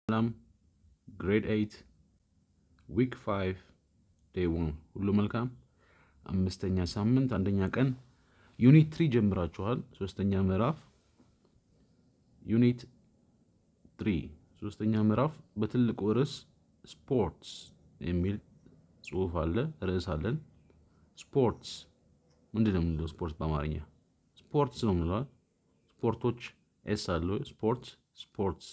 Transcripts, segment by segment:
ሰላም grade 8 week 5 day 1 ሁሉ መልካም አምስተኛ ሳምንት አንደኛ ቀን ዩኒት 3 ጀምራችኋል። ሶስተኛ ምዕራፍ ዩኒት 3 ሶስተኛ ምዕራፍ በትልቁ ርዕስ ስፖርትስ የሚል ጽሑፍ አለ። ርዕስ አለን። ስፖርትስ ምንድነው የምንለው? ስፖርት በአማርኛ ስፖርትስ ነው የምንለው። ስፖርቶች ኤስ አለው። ስፖርትስ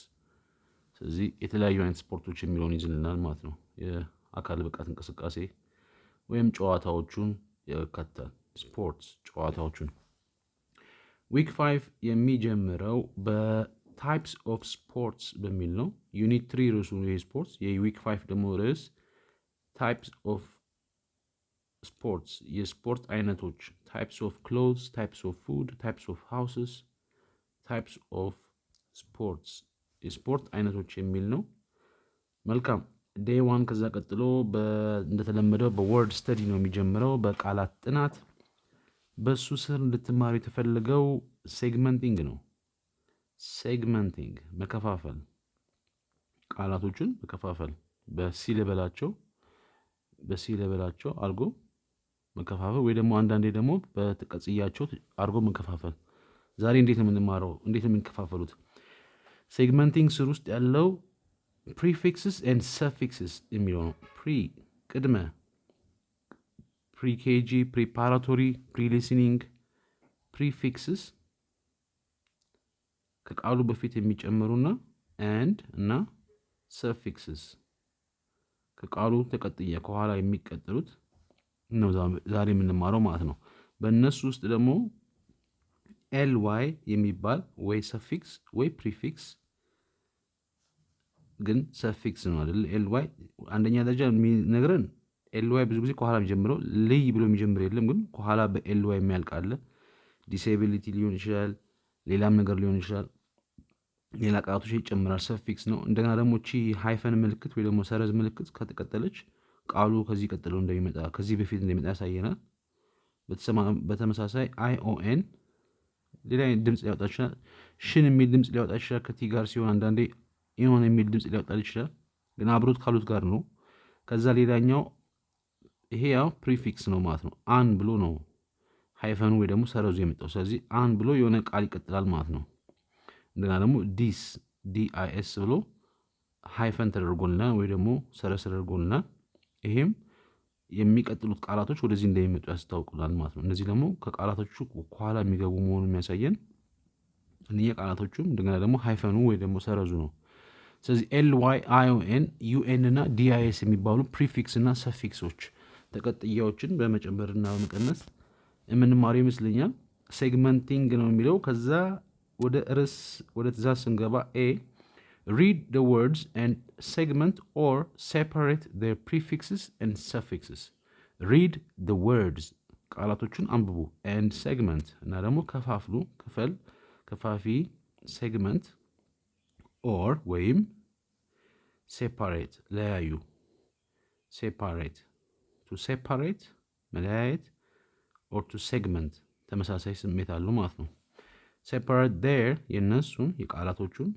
ስለዚህ የተለያዩ አይነት ስፖርቶች የሚለውን ይዝልናል ማለት ነው። የአካል ብቃት እንቅስቃሴ ወይም ጨዋታዎቹን ያካትታል። ስፖርትስ ጨዋታዎቹን። ዊክ 5 የሚጀምረው በታይፕስ ኦፍ ስፖርትስ በሚል ነው። ዩኒት 3 ርዕሱ ይሄ ስፖርትስ፣ የዊክ 5 ደግሞ ርዕስ ታይፕስ ኦፍ ስፖርትስ፣ የስፖርት አይነቶች። ታይፕስ ኦፍ ክሎትስ፣ ታይፕስ ኦፍ ፉድ፣ ታይፕስ ኦፍ ሃውስስ፣ ታይፕስ ኦፍ ስፖርትስ፣ የስፖርት አይነቶች የሚል ነው። መልካም ዴይ 1 ከዛ ቀጥሎ እንደተለመደው በወርድ ስተዲ ነው የሚጀምረው፣ በቃላት ጥናት። በሱ ስር እንድትማሩ የተፈለገው ሴግመንቲንግ ነው። ሴግመንቲንግ መከፋፈል፣ ቃላቶችን መከፋፈል በሲ ሌቨላቸው አድርጎ መከፋፈል፣ ወይ ደግሞ አንዳንዴ ደግሞ በቅጽያቸው አድርጎ መከፋፈል። ዛሬ እንዴት ነው የምንማረው? እንዴት ነው የሚከፋፈሉት? ሴግመንቲንግ ስር ውስጥ ያለው ፕሪፊክስስ ኤንድ ሰፊክስስ የሚለው ነው። ቅድመ፣ ፕሪኬጂ፣ ፕሪፓራቶሪ፣ ፕሪሊስኒንግ። ፕሪፊክስስ ከቃሉ በፊት የሚጨምሩና ኤንድ እና ሰፊክስስ ከቃሉ ተቀጥያ ከኋላ የሚቀጥሉት ነው ዛሬ የምንማረው ማለት ነው። በእነሱ ውስጥ ደግሞ ኤልዋይ የሚባል ወይ ሰፊክስ ወይ ፕሪፊክስ፣ ግን ሰፊክስ ነው አይደል? ኤልዋይ አንደኛ ደረጃ የሚነግረን ኤልዋይ ብዙ ጊዜ ከኋላ የሚጀምረው ልይ ብሎ የሚጀምር የለም፣ ግን ከኋላ በኤልዋይ የሚያልቅ አለ። ዲሴቢሊቲ ሊሆን ይችላል፣ ሌላም ነገር ሊሆን ይችላል። ሌላ ቃላቶች ይጨምራል። ሰፊክስ ነው። እንደገና ደግሞ እቺ ሃይፈን ምልክት ወይ ደግሞ ሰረዝ ምልክት ከተቀጠለች ቃሉ ከዚህ ቀጥሎ እንደሚመጣ ከዚህ በፊት እንደሚመጣ ያሳየናል። በተመሳሳይ አይኦኤን ሌላ ድምፅ ሊያወጣ ይችላል። ሽን የሚል ድምፅ ሊያወጣ ይችላል ከቲ ጋር ሲሆን፣ አንዳንዴ የሆነ የሚል ድምፅ ሊያወጣ ይችላል፣ ግን አብሮት ካሉት ጋር ነው። ከዛ ሌላኛው ይሄ ያው ፕሪፊክስ ነው ማለት ነው። አን ብሎ ነው ሃይፈኑ ወይ ደግሞ ሰረዙ የመጣው። ስለዚህ አን ብሎ የሆነ ቃል ይቀጥላል ማለት ነው። እንደገና ደግሞ ዲአይኤስ ብሎ ሃይፈን ተደርጎልናል ወይ ደግሞ ሰረዝ ተደርጎልናል። ይሄም የሚቀጥሉት ቃላቶች ወደዚህ እንደሚመጡ ያስታውቁናል ማለት ነው። እነዚህ ደግሞ ከቃላቶቹ ከኋላ የሚገቡ መሆኑን የሚያሳየን እነኛ ቃላቶቹም እንደገና ደግሞ ሃይፈኑ ወይ ደግሞ ሰረዙ ነው። ስለዚህ ኤልዋይ፣ አይኦኤን፣ ዩኤን እና ዲአይኤስ የሚባሉ ፕሪፊክስ እና ሰፊክሶች ተቀጥያዎችን በመጨመርና በመቀነስ የምንማረው ይመስለኛል። ሴግመንቲንግ ነው የሚለው። ከዛ ወደ ርዕስ ወደ ትእዛዝ ስንገባ read the words and segment or separate their prefixes and suffixes. read the words ቃላቶቹን አንብቡ and segment እና ደግሞ ከፋፍሉ፣ ከፋፊ segment or ወይም separate ለያዩ። separate to separate መለያየት or to segment ተመሳሳይ ስሜት አለው ማለት ነው። separate their የነሱን የቃላቶቹን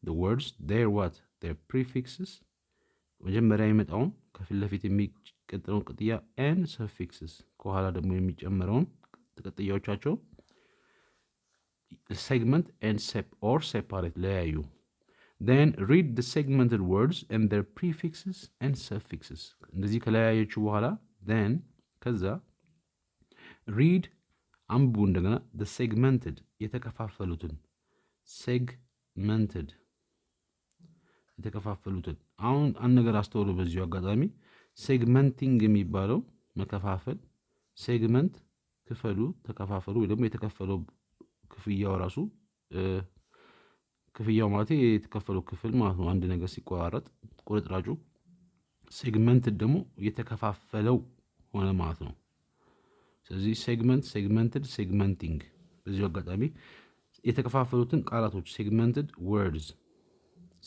the words their what their prefixes መጀመሪያ የሚመጣውን ከፊት ለፊት የሚቀጥለውን ቅጥያ and suffixes ከኋላ ደግሞ የሚጨምረውን ተቀጥያዎቻቸው segment and or separate ለያዩ። then read the segmented words and their prefixes and suffixes እንደዚህ ከለያየችው በኋላ then ከዛ read አንብቡ እንደገና the segmented የተከፋፈሉትን segmented የተከፋፈሉትን። አሁን አንድ ነገር አስተውሉ በዚሁ አጋጣሚ ሴግመንቲንግ የሚባለው መከፋፈል፣ ሴግመንት ክፈሉ፣ ተከፋፈሉ ወይ ደግሞ የተከፈለው ክፍያው ራሱ ክፍያው ማለት የተከፈለው ክፍል ማለት ነው። አንድ ነገር ሲቆራረጥ ቁርጥራጩ፣ ሴግመንትድ ደግሞ የተከፋፈለው ሆነ ማለት ነው። ስለዚህ ሴግመንት፣ ሴግመንትድ፣ ሴግመንቲንግ። በዚሁ አጋጣሚ የተከፋፈሉትን ቃላቶች ሴግመንትድ ወርድስ፣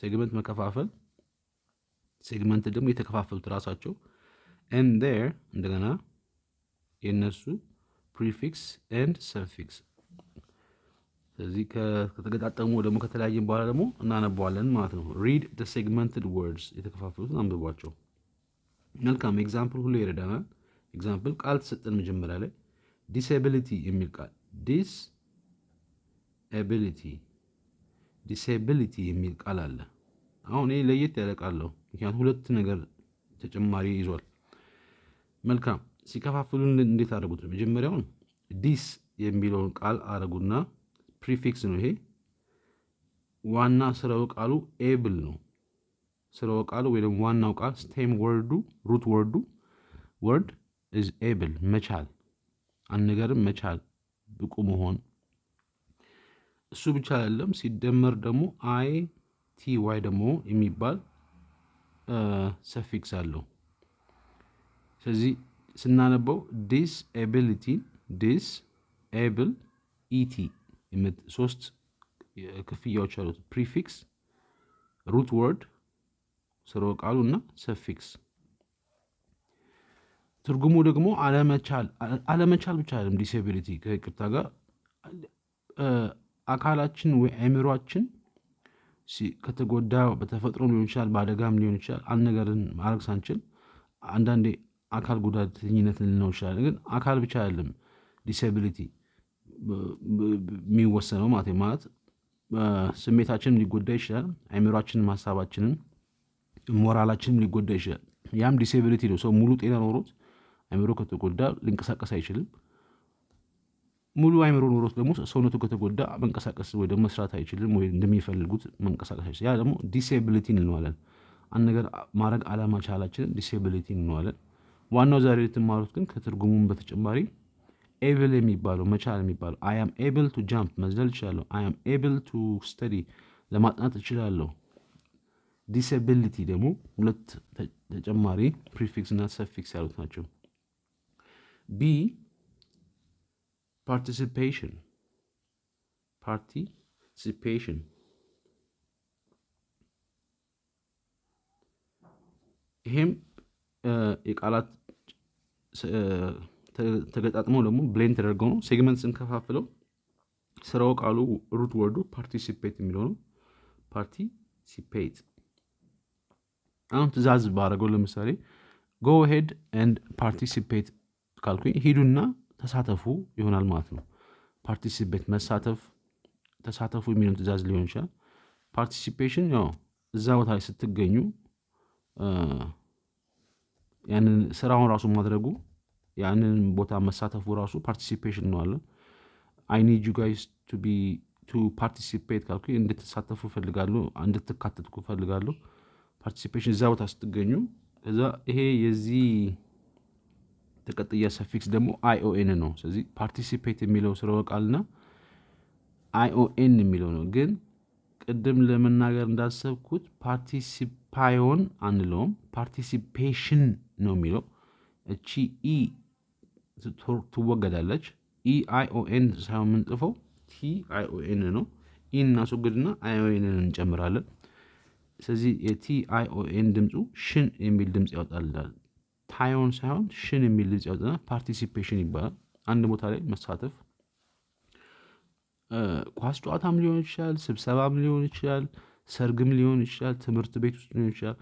ሴግመንት መከፋፈል፣ ሴግመንትድ ደግሞ የተከፋፈሉት ራሳቸው and their እንደገና የነሱ ፕሪፊክስ and ሰፊክስ ስለዚህ ከተገጣጠሙ ደግሞ ከተለያየን በኋላ ደግሞ እናነባዋለን ማለት ነው። read the segmented words የተከፋፈሉትን አንብቧቸው። መልካም ኤግዛምፕል ሁሉ ይረዳናል። ኤግዛምፕል ቃል ተሰጠን መጀመሪያ ላይ ዲስኤቢሊቲ የሚል ቃል ዲስኤቢሊቲ የሚል ቃል አለ። አሁን ይሄ ለየት ያለ ቃል ነው፣ ምክንያቱም ሁለት ነገር ተጨማሪ ይዟል። መልካም ሲከፋፍሉን እንዴት አደረጉት? መጀመሪያውን ዲስ የሚለውን ቃል አደረጉና ፕሪፊክስ ነው ይሄ። ዋና ስራው ቃሉ ኤብል ነው። ስራው ቃሉ ወይ ደግሞ ዋናው ቃል ስቴም ወርዱ ሩት ወርድ ኢዝ ኤብል መቻል፣ አንነገርም መቻል ብቁ መሆን። እሱ ብቻ አይደለም፣ ሲደመር ደግሞ አይ ቲ ዋይ ደግሞ የሚባል ሰፊክስ አለው። ስለዚህ ስናነበው ዲስ ኤብል ኢቲ ሶስት ክፍያዎች አሉት። ፕሪፊክስ፣ ሩት ወርድ ስርወ ቃሉ እና ሰፊክስ። ትርጉሙ ደግሞ አለመቻል ብቻ አይደለም። ዲስኤቢሊቲ ከይቅርታ ጋር አካላችን ወይ አእምሯችን ከተጎዳ በተፈጥሮ ሊሆን ይችላል፣ በአደጋም ሊሆን ይችላል። አንድ ነገርን ማድረግ ሳንችል አንዳንዴ አካል ጉዳተኝነት ልንለው ይችላል። ግን አካል ብቻ አይደለም ዲስኤቢሊቲ የሚወሰነው ማለት ስሜታችንም ሊጎዳ ይችላል፣ አእምሯችንም፣ ሀሳባችንም፣ ሞራላችንም ሊጎዳ ይችላል። ያም ዲስኤቢሊቲ ነው። ሰው ሙሉ ጤና ኖሮት አእምሮ ከተጎዳ ሊንቀሳቀስ አይችልም። ሙሉ አእምሮ ኖሮት ደግሞ ሰውነቱ ከተጎዳ መንቀሳቀስ ወይ ደግሞ መስራት አይችልም፣ ወይ እንደሚፈልጉት መንቀሳቀስ አይችልም። ያ ደግሞ ዲስኤቢሊቲ እንለዋለን። አንድ ነገር ማድረግ አለመቻላችንን ዲስኤቢሊቲ እንለዋለን። ዋናው ዛሬ ልትማሩት ግን ከትርጉሙም በተጨማሪ ኤብል የሚባለው መቻል የሚባለው አይ አም ኤብል ቱ ጃምፕ መዝለል እችላለሁ። አይ አም ኤብል ቱ ስተዲ ለማጥናት እችላለሁ። ዲስኤቢሊቲ ደግሞ ሁለት ተጨማሪ ፕሪፊክስ እና ሰፊክስ ያሉት ናቸው። ቢ ፓርቲሲፔሽን ይሄም የቃላት ተገጣጥመው ደግሞ ብሌን ተደርገው ነው። ሴግመንት ስንከፋፍለው ስራው ቃሉ ሩት ወርዱ ፓርቲሲፔት የሚለው ነው። ፓርቲሲፔት አሁን ትእዛዝ ባደረገው ለምሳሌ ጎ ሄድ ኤንድ ፓርቲሲፔት ካልኩኝ ሂዱና ተሳተፉ ይሆናል ማለት ነው። ፓርቲሲፔት መሳተፍ፣ ተሳተፉ የሚለውን ትእዛዝ ሊሆን ይችላል። ፓርቲሲፔሽን ያው እዛ ቦታ ላይ ስትገኙ ያንን ስራውን ራሱ ማድረጉ ያንን ቦታ መሳተፉ ራሱ ፓርቲሲፔሽን ነው አለ። አይ ኒድ ዩ ጋይስ ቱ ፓርቲሲፔት ካልኩኝ እንድትሳተፉ እፈልጋለሁ፣ እንድትካተትኩ እፈልጋለሁ። ፓርቲሲፔሽን እዛ ቦታ ስትገኙ። ከዛ ይሄ የዚህ ተቀጥያ ሰፊክስ ደግሞ አይኦኤን ነው። ስለዚህ ፓርቲሲፔት የሚለው ስርወ ቃልና አይኦኤን የሚለው ነው። ግን ቅድም ለመናገር እንዳሰብኩት ፓርቲሲፓዮን አንለውም፣ ፓርቲሲፔሽን ነው የሚለው። እቺ ኢ ትወገዳለች። ኢአይኦኤን ሳይሆን የምንጽፈው ቲአይኦኤን ነው። ኢ እናስወግድና አይኦኤንን እንጨምራለን። ስለዚህ የቲአይኦኤን ድምፁ ሽን የሚል ድምፅ ያወጣልናል። ታዮን ሳይሆን ሽን የሚል ድምፅ ያወጣና ፓርቲሲፔሽን ይባላል። አንድ ቦታ ላይ መሳተፍ፣ ኳስ ጨዋታም ሊሆን ይችላል፣ ስብሰባም ሊሆን ይችላል፣ ሰርግም ሊሆን ይችላል፣ ትምህርት ቤት ውስጥ ሊሆን ይችላል።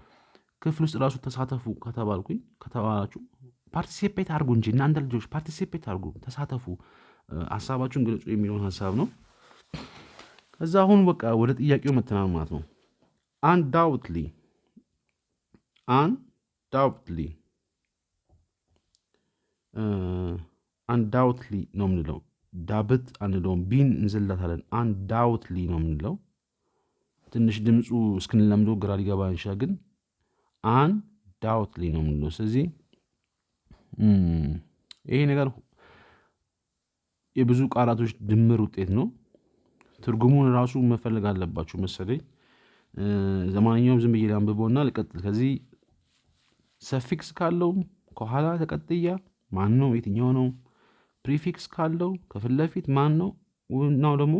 ክፍል ውስጥ ራሱ ተሳተፉ ከተባላችሁ ፓርቲሲፔት አድርጉ እንጂ እናንተ ልጆች ፓርቲሲፔት አድርጉ፣ ተሳተፉ፣ ሀሳባችሁን ግለጹ የሚለውን ሀሳብ ነው። ከዛ አሁን በቃ ወደ ጥያቄው መተናል ማለት ነው። አንዳውትሊ ነው የምንለው። ዳብት አንለውም፣ ቢን እንዝላታለን። አንዳውትሊ ነው የምንለው። ትንሽ ድምፁ እስክንለምዶ ግራ ሊገባ ይችላል፣ ግን አንዳውትሊ ነው የምንለው። ስለዚህ ይሄ ነገር የብዙ ቃላቶች ድምር ውጤት ነው። ትርጉሙን ራሱ መፈለግ አለባችሁ መሰለኝ። ለማንኛውም ዝም ብዬ ላንብበውና ልቀጥል። ከዚህ ሰፊክስ ካለው ከኋላ ተቀጥያ ማን ነው? የትኛው ነው? ፕሪፊክስ ካለው ከፊት ለፊት ማን ነው? ናው ደግሞ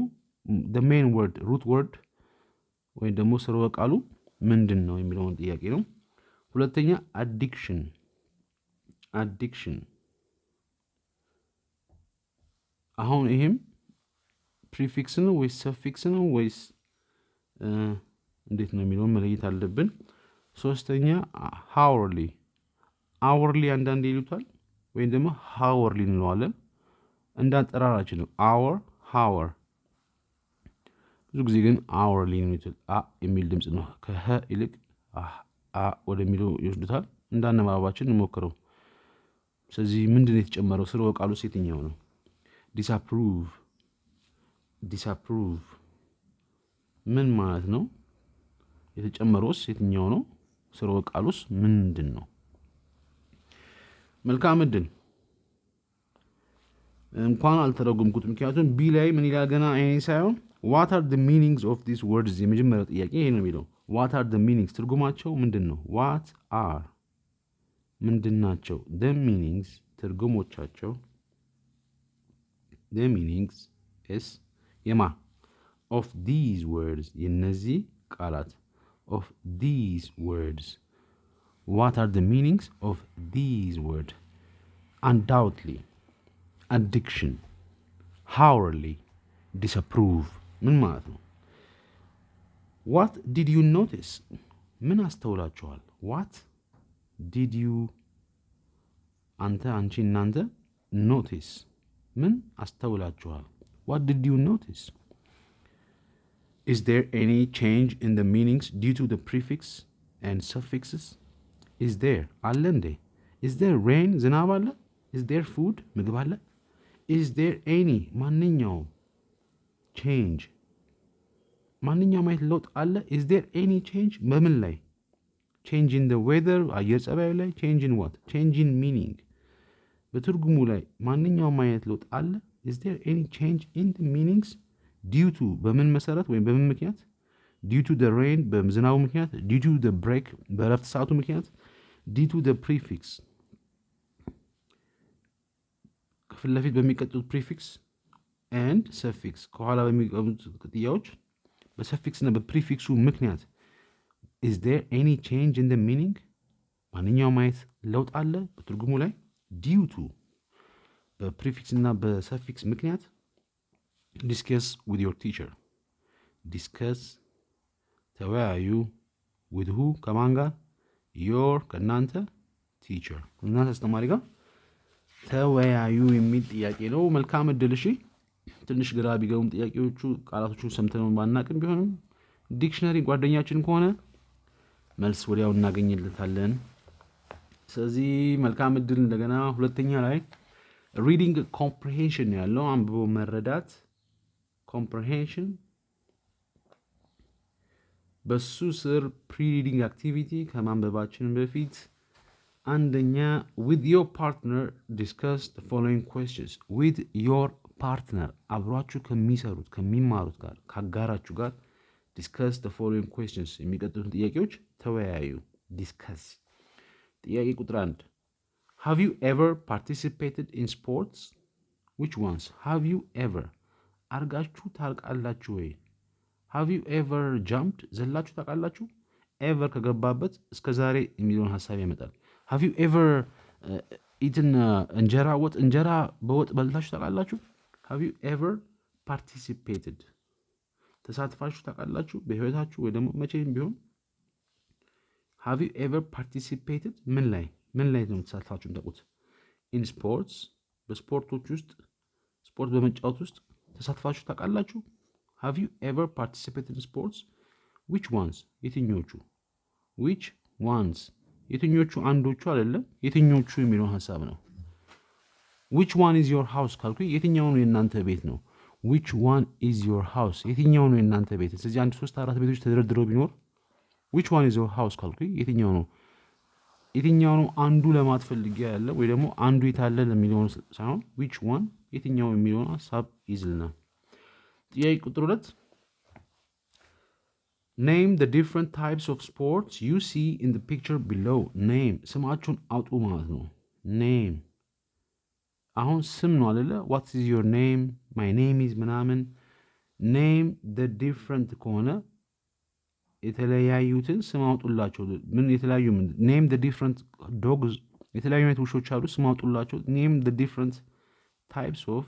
ሜን ወርድ ሩት ወርድ ወይም ደግሞ ስርወ ቃሉ ምንድን ነው የሚለውን ጥያቄ ነው። ሁለተኛ አዲክሽን አሁን ይሄም ፕሪፊክስ ነው ወይስ ሰፊክስ ነው ወይስ እንዴት ነው የሚለውን መለየት አለብን። ሶስተኛ ሃወርሊ አወርሊ አንዳንዴ ይሉታል ወይም ደግሞ ሃወርሊ እንለዋለን። እንዳጠራራችን ነው አወር ሃወር። ብዙ ጊዜ ግን አወርሊ ነው የሚሉት አ የሚል ድምጽ ነው ከሀ ይልቅ አ ወደሚለው ይወስዱታል። እንዳነባባችን እንሞክረው። ስለዚህ ምንድነው የተጨመረው? ስርወ ቃሉስ የትኛው ነው? ዲስአፕሩቭ ምን ማለት ነው? የተጨመረውስ የትኛው ነው? ስርወ ቃሉስ ምንድን ነው? መልካም እድል። እንኳን አልተረጎምኩት፣ ምክንያቱም ቢ ላይ ምን ይላል ገና አይኔ ሳይሆን what are the meanings of these words? የመጀመሪያው ጥያቄ ይሄ ነው የሚለው what are the meanings ትርጉማቸው ምንድን ነው? what are ምንድናቸው? the meanings ትርጉሞቻቸው the meanings is የማ of these words የነዚህ ቃላት of these words what are the meanings of these words? undoubtedly, addiction, hourly, disapprove ምን ማለት ነው? what did you notice ምን አስተውላችኋል? what did you አንተ አንቺ እናንተ notice ምን አስተውላችኋል? what did you notice? is there any change in the meanings due to the prefix and suffixes? is there አለ እንዴ? is there rain ዝናብ አለ? is there food ምግብ አለ? is there any ማንኛውም change ማንኛውም አይነት ለውጥ አለ? is there any change በምን ላይ? change in the weather አየር ጸባዩ ላይ? change in what? change in meaning በትርጉሙ ላይ ማንኛውም አይነት ለውጥ አለ? is there any change in the meanings due to በምን መሰረት ወይም በምን ምክንያት? due to the rain በዝናቡ ምክንያት? due to the break በእረፍት ሰዓቱ ምክንያት? due to the prefix ከፊት ለፊት በሚቀጥሉት ፕሪፊክስ ኤንድ ሰፊክስ ከኋላ በሚቀጥሉት ቅጥያዎች በሰፊክስ እና በፕሪፊክሱ ምክንያት is there any change in the meaning ማንኛውም አይነት ለውጥ አለ በትርጉሙ ላይ? due to በፕሪፊክስ እና በሰፊክስ ምክንያት discuss with your teacher discuss ተወያዩ with who ከማን ጋር? your ከእናንተ teacher እናንተ አስተማሪ ጋር ተወያዩ የሚል ጥያቄ ነው። መልካም እድል። እሺ ትንሽ ግራ ቢገቡም ጥያቄዎቹ ቃላቶቹን ሰምተነው ባናቅም ቢሆንም ዲክሽነሪ ጓደኛችን ከሆነ መልስ ወዲያው እናገኝለታለን። ስለዚህ መልካም እድል። እንደገና ሁለተኛ ላይ ሪዲንግ ኮምፕሪሄንሽን ያለው አንብቦ መረዳት ኮምፕሪሄንሽን በሱ ስር ፕሪ-ሪዲንግ አክቲቪቲ ከማንበባችን በፊት አንደኛ with your partner discuss the following questions with your partner አብሯችሁ ከሚሰሩት ከሚማሩት ጋር ካጋራችሁ ጋር discuss the following questions የሚቀጥሉትን ጥያቄዎች ተወያዩ discuss ጥያቄ ቁጥር 1 have you ever participated in sports which ones have you ever አርጋችሁ ታውቃላችሁ ወይ have you ever jumped ዘላችሁ ታውቃላችሁ ever ከገባበት እስከ ዛሬ የሚለውን ሐሳብ ያመጣል have you ever eaten እንጀራ ወጥ እንጀራ በወጥ በልታችሁ ታውቃላችሁ have you ever participated ተሳትፋችሁ ታውቃላችሁ በህይወታችሁ ወይ ደግሞ መቼም ቢሆን have you ever participated ምን ላይ ነው ተሳትፋችሁ ታውቁት in sports በስፖርቶች ውስጥ ስፖርት በመጫወት ውስጥ ተሳትፋችሁ ታውቃላችሁ have you ever participated in sports which ones የትኞቹ which ones የትኞቹ አንዶቹ አይደለም የትኞቹ የሚለው ሐሳብ ነው which one is your house ካልኩ የትኛው ነው የናንተ ቤት ነው which one is your house የትኛው ነው የናንተ ቤት ስለዚህ 1 3 4 ቤቶች ተደርድረው ቢኖር which one is your house ካልኩ የትኛው ነው አንዱ ለማትፈልጊያ ያለ ወይ ደግሞ አንዱ የታለ ለሚለው ሳይሆን which one የትኛው የሚለው ሐሳብ ይዝልና ጥያቄ ቁጥር 2 name the different types of sports you see in the picture below name ስማችሁን አውጡ ማለት ነው name አሁን ስም ነው አይደለ what is your name my name is ምናምን name the different ከሆነ የተለያዩትን ስም አውጡላቸው ምን የተለያዩ name the different dogs የተለያዩ አይነት ውሾች አሉ ስም አውጡላቸው name the different types of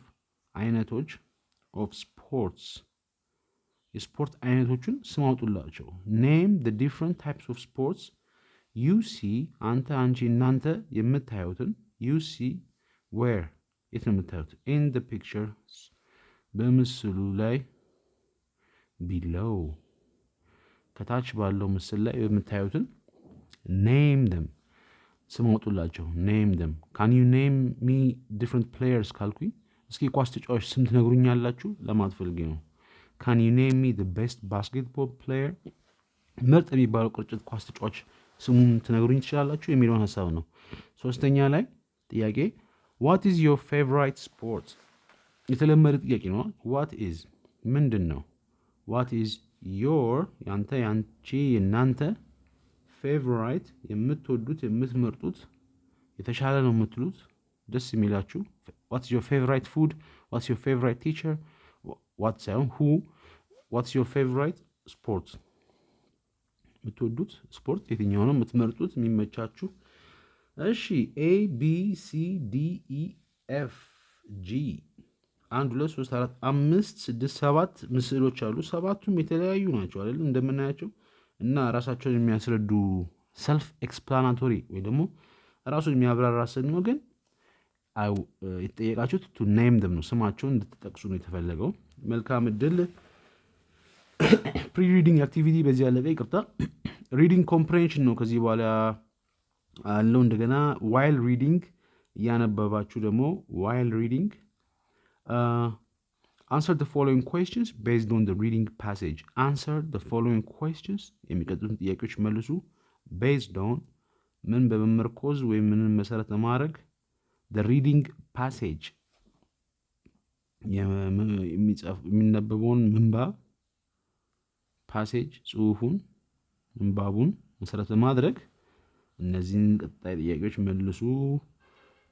አይነቶች of sports sports የስፖርት አይነቶችን ስም አውጡላቸው። name the different types of sports you see አንተ አንቺ እናንተ የምታዩትን you see where የት ነው የምታዩት in the pictures በምስሉ ላይ below ከታች ባለው ምስል ላይ የምታዩትን name them ስም አውጡላቸው name them can you name me different players ካልኩኝ እስኪ ኳስ ተጫዋች ስም ትነግሩኛላችሁ ለማለት ፈልጌ ነው can you name me the best basketball player ምርጥ የሚባለው ቅርጭት ኳስ ተጫዋች ስሙን ትነግሩኝ ትችላላችሁ የሚለውን ሐሳብ ነው ሶስተኛ ላይ ጥያቄ what is your favorite sport የተለመደ ጥያቄ ነው what is ምንድነው what is your ያንተ ያንቺ እናንተ favorite የምትወዱት የምትመርጡት የተሻለ ነው የምትሉት ደስ የሚላችሁ what's your favorite food what's your favorite teacher what's your favorite sport የምትወዱት ስፖርት የትኛው ነው የምትመርጡት የሚመቻችሁ እሺ a b c d e f g 1 2 3 4 5 6 7 ምስሎች አሉ ሰባቱም የተለያዩ ናቸው አይደል እንደምናያቸው እና ራሳቸውን የሚያስረዱ ሰልፍ ኤክስፕላናቶሪ ወይ ደግሞ ራሱን የሚያብራራ ስል ነው ግን የተጠየቃችሁት to name them ነው ስማቸውን እንድትጠቅሱ ነው የተፈለገው መልካም እድል ፕሪ-ሪዲንግ አክቲቪቲ በዚህ ያለቀ ይቅርታ ሪዲንግ ኮምፕሬንሽን ነው ከዚህ በኋላ አለው እንደገና while reading ያነበባችሁ ደግሞ while reading answer the following questions based on the reading passage answer the following questions የሚቀጥሉትን ጥያቄዎች መልሱ based on ምን በመመርኮዝ ወይ ምን መሰረት ለማድረግ the reading passage የሚነበበውን ምንባብ passage ጽሁፉን ምንባቡን መሰረት ለማድረግ እነዚህን ቀጣይ ጥያቄዎች መልሱ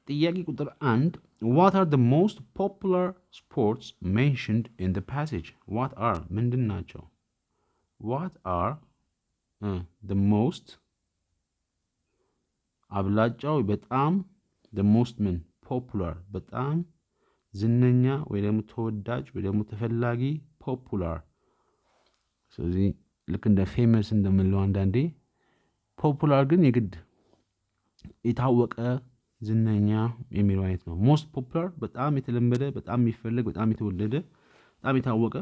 ጥያቄ ቁጥር 1 what are the most popular sports mentioned in the passage what are ምንድናቸው what are the most አብላጫው በጣም the most ምን popular በጣም ዝነኛ ወይ ደግሞ ተወዳጅ ወይ ደግሞ ተፈላጊ popular ስለዚህ ልክ እንደ ፌመስ እንደምንለው አንዳንዴ ፖፑላር ግን የግድ የታወቀ ዝነኛ የሚለው አይነት ነው ሞስት ፖፑላር በጣም የተለመደ በጣም የሚፈልግ በጣም የተወደደ በጣም የታወቀ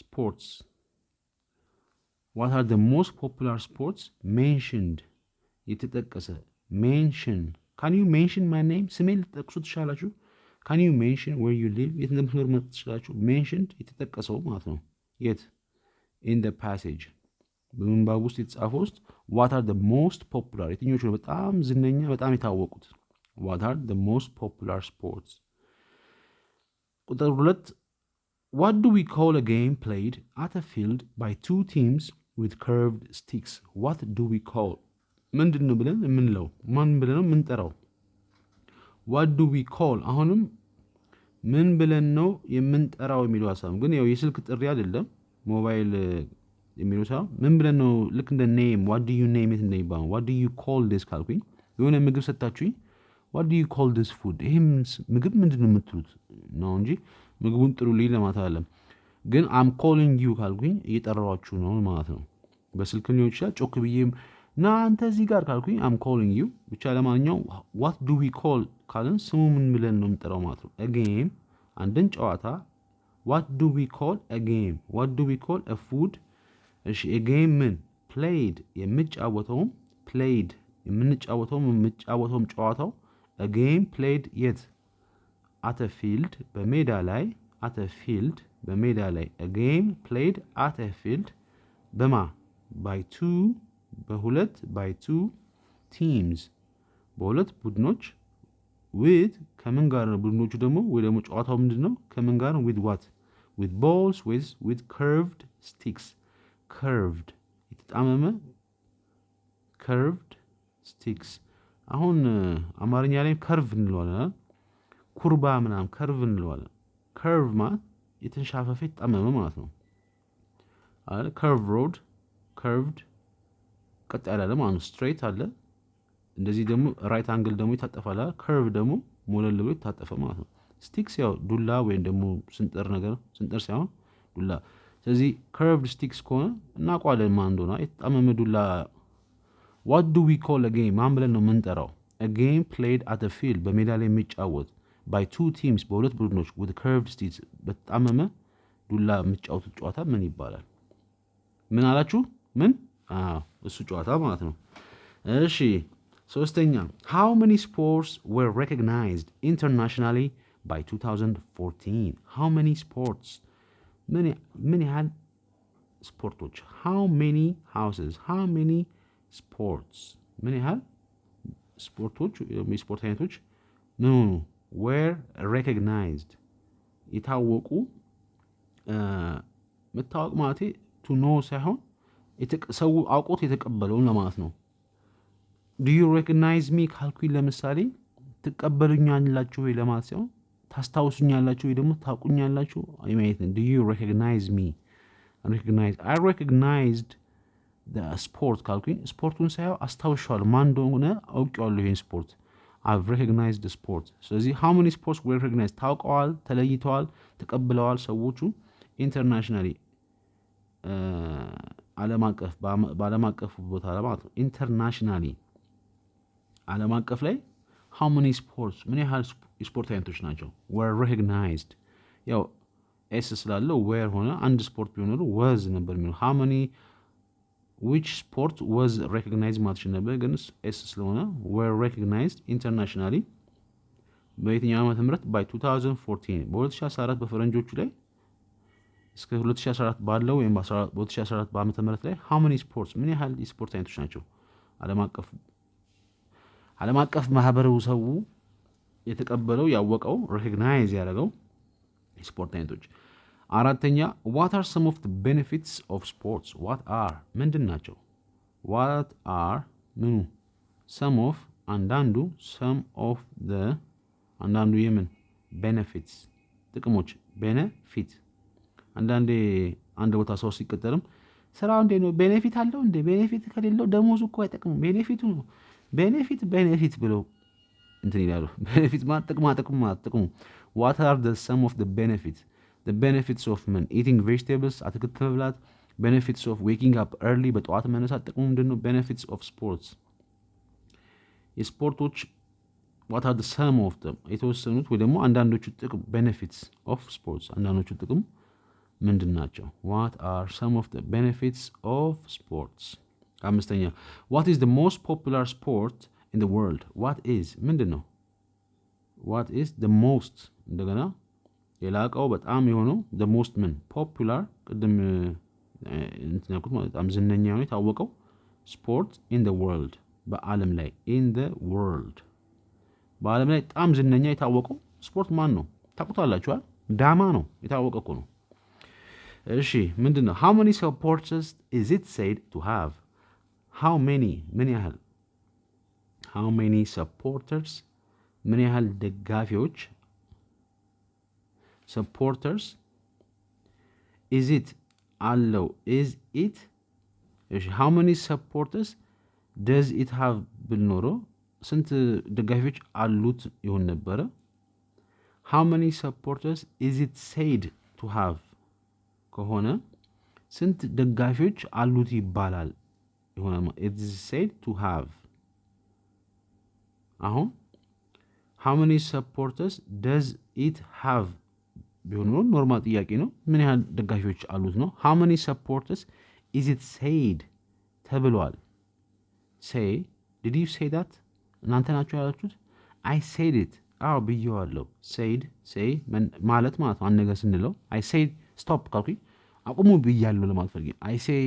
ስፖርትስ what are the most popular sports mentioned የተጠቀሰ mention can you mention my name ስሜን ልትጠቅሱ ትችላላችሁ can you mention where you live የት እንደምትኖር መጥቀስ ትችላላችሁ mentioned የተጠቀሰው ማለት ነው የት in the passage በምንባብ ውስጥ የተጻፈው ውስጥ what are the most popular የትኞቹ ነው በጣም ዝነኛ በጣም የታወቁት what are the most popular sports ቁጥር 2 what do we call a game played at a field by two teams with curved sticks what do we call ምንድነው ብለን የምንለው ማን ብለን ነው የምንጠራው what do we call አሁንም ምን ብለን ነው የምንጠራው የሚለው ሐሳብ ግን ያው የስልክ ጥሪ አይደለም ሞባይል የሚለው ሰው ምን ብለን ነው ልክ እንደ ኔም what do you name it እንደሚባለው what do you call this ካልኩኝ የሆነ ምግብ ሰጣችሁኝ what do you call this food ይሄም ምግብ ምንድነው የምትሉት ነው እንጂ ምግቡን ጥሩልኝ ለማለት አይደለም ግን I'm calling you ካልኩኝ እየጠራዋችሁ ነው ማለት ነው በስልክ ሊሆን ይችላል ጮክ ብዬም ና አንተ እዚህ ጋር ካልኩኝ I'm calling you ብቻ ለማንኛውም what do we call ካልን ስሙ ምን ብለን ነው የምንጠራው ማለት ነው a game አንድን ጨዋታ what do we call a game what do we call a food እሺ a game ምን played የምንጫወተውም played የምንጫወተውም ጨዋታው a game played የት at a field በሜዳ ላይ at a field በሜዳ ላይ a game played at a field በማ by two በሁለት by two teams በሁለት ቡድኖች with ከምን ጋር ነው ቡድኖቹ ደግሞ ወይ ደግሞ ጨዋታው ምንድነው ከምን ጋር ነው with what with balls with curved sticks curved የተጣመመ curved sticks አሁን አማርኛ ላይ curve እንለዋለን ኩርባ ምናምን curve እንለዋለን curve ማለት የተንሻፈፈ የተጣመመ ማለት ነው አለ curve road curved ቀጥ ያለ ማለት ነው straight አለ እንደዚህ ደግሞ ራይት አንግል ደግሞ ይታጠፋል curve ደግሞ ሞለል ብሎ ይታጠፈ ማለት ነው sticks ያው ዱላ ወይ ደግሞ ስንጥር ነገር ስንጥር ሳይሆን ዱላ። ስለዚህ curved sticks ከሆነ እናውቀዋለን ማን እንደሆነ የተጣመመ ዱላ። what do we call a game ማን ብለን ነው የምንጠራው? a game played at a field በሜዳ ላይ የሚጫወት by two teams በሁለት ቡድኖች with curved sticks በተጣመመ ዱላ የሚጫወቱት ጨዋታ ምን ይባላል? ምን አላችሁ? ምን? እሱ ጨዋታ ማለት ነው። እሺ ሶስተኛ how many sports were recognized internationally by 2014? how many sports ምን ያህል ስፖርቶች? how many houses how many sports ምን ያህል ስፖርቶች የስፖርት አይነቶች ምን were recognized የታወቁ መታወቅ ማለት to know ሳይሆን ሰው አውቆት የተቀበለውን ለማለት ነው። do you recognize me ካልኩኝ ለምሳሌ ትቀበሉኛላችሁ ወይ ለማለት ሳይሆን ታስታውሱኛላችሁ ወይ ደግሞ ታውቁኛላችሁ ማለት ነው። do you recognize me? I recognized the sport ካልኩኝ ስፖርቱን ሳይሆን አስታውሻለሁ ማን እንደሆነ አውቄዋለሁ ይሄን ስፖርት I've recognized the sport። ስለዚህ how many sports were recognized ታውቀዋል፣ ተለይተዋል፣ ተቀብለዋል ሰዎቹ internationally ዓለም አቀፍ በዓለም አቀፍ ቦታ ለማለት ነው። ኢንተርናሽናሊ ዓለም አቀፍ ላይ how many sports ምን ያህል ስፖርት አይነቶች ናቸው were recognized። ያው ኤስ ስላለው where ሆነ አንድ ስፖርት ቢሆን was ነበር የሚለው how many which sport was recognized ማለት ነበር ግን ኤስ ስለሆነ were recognized internationally በየትኛው ዓመተ ምህረት by 2014 በ2014 በፈረንጆቹ ላይ እስከ 2014 ባለው ወይም በ2014 በዓመተ ምህረት ላይ how many sports ምን ያህል የስፖርት አይነቶች ናቸው ዓለም አቀፍ ማህበረሰቡ የተቀበለው ያወቀው ሪኮግናይዝ ያደረገው የስፖርት አይነቶች። አራተኛ what are some of the benefits of sports? what are ምንድን ናቸው? what are ምኑ some of አንዳንዱ some of the አንዳንዱ የምን benefits ጥቅሞች benefit አንዳንዴ አንድ ቦታ ሰው ሲቀጠርም ስራው እንዴ ነው ቤኔፊት አለው እንዴ ቤኔፊት ከሌለው ደሞዙ እኮ አይጠቅምም ቤኔፊቱ ነው ቤኔፊት ብለው እንትን ይላሉ። ቤኔፊት ማለት ጥቅሙ what are the some of the benefits of men eating vegetables አትክልት መብላት benefits of waking up early በጠዋት መነሳት ጥቅሙ ምንድነው? benefits of sports የስፖርቶች what are the some of them የተወሰኑት ወይ ደግሞ አንዳንዶቹ ጥቅም benefits of sports አንዳንዶቹ ጥቅም ምንድን ናቸው? what are some of the benefits of sports? አምስተኛ what is the most popular sport in the world? what is ምንድን ነው? what is the most እንደገና የላቀው በጣም የሆነው the most ምን popular ቅድም እንትናኩት ማለት በጣም ዝነኛ ነው የታወቀው sport in the world በዓለም ላይ in the world በዓለም ላይ በጣም ዝነኛ የታወቀው ስፖርት ማን ነው? ታውቁታላችኋል? ዳማ ነው የታወቀ እኮ ነው። እሺ ምንድነው? how many supporters is it said to have? how many ምን ያህል how many supporters ምን ያህል ደጋፊዎች supporters is it አለው is it እሺ how many supporters does it have ብልኖሮ ስንት ደጋፊዎች አሉት ይሆን ነበረ? how many supporters is it said to have ከሆነ ስንት ደጋፊዎች አሉት ይባላል ይሆናል። it is said to have አሁን how many supporters does it have ቢሆን ኖርማል ጥያቄ ነው። ምን ያህል ደጋፊዎች አሉት ነው። how many supporters is it said ተብሏል። say did you say that እናንተ ናችሁ ያላችሁት? I said it አዎ ብየዋለሁ። said say ማለት ነው አንድ ነገር ስንለው I said stop ካልኩኝ አቁሙ ብያለሁ ለማለት ፈልጌ I say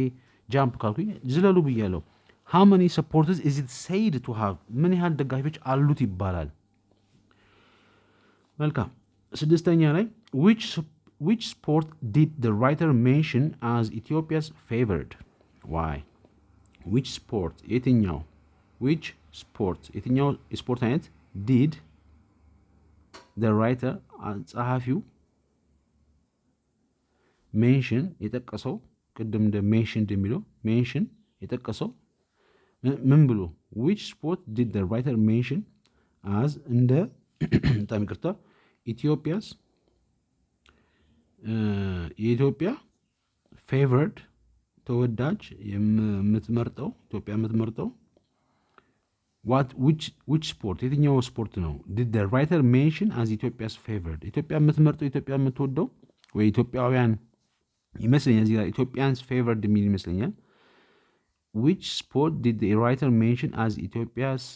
jump ካልኩኝ ዝለሉ ብያለሁ። how many supporters is it said to have ምን ያህል ደጋፊዎች አሉት ይባላል። መልካም ስድስተኛ ላይ which sport did the writer mention as Ethiopia's favorite? why? which sport የትኛው which sport የትኛው ስፖርት አይነት did the writer ጸሐፊው ሜንሽን የጠቀሰው ቅድም እንደ ሜንሽን እንደሚለው ሜንሽን የጠቀሰው ምን ብሎ which sport did the writer mention as እንደ በጣም ይቅርታ ኢትዮጵያስ የኢትዮጵያ ፌቨርድ ተወዳጅ የምትመርጠው ኢትዮጵያ የምትመርጠው which sport የትኛው ስፖርት ነው? did the writer mention as Ethiopia's favorite? ኢትዮጵያ የምትመርጠው ኢትዮጵያ የምትወደው ወይ ኢትዮጵያውያን ይመስለኛል እዚህ ጋር ኢትዮጵያንስ ፌቨርድ የሚል ይመስለኛል። which sport did the writer mention as Ethiopia's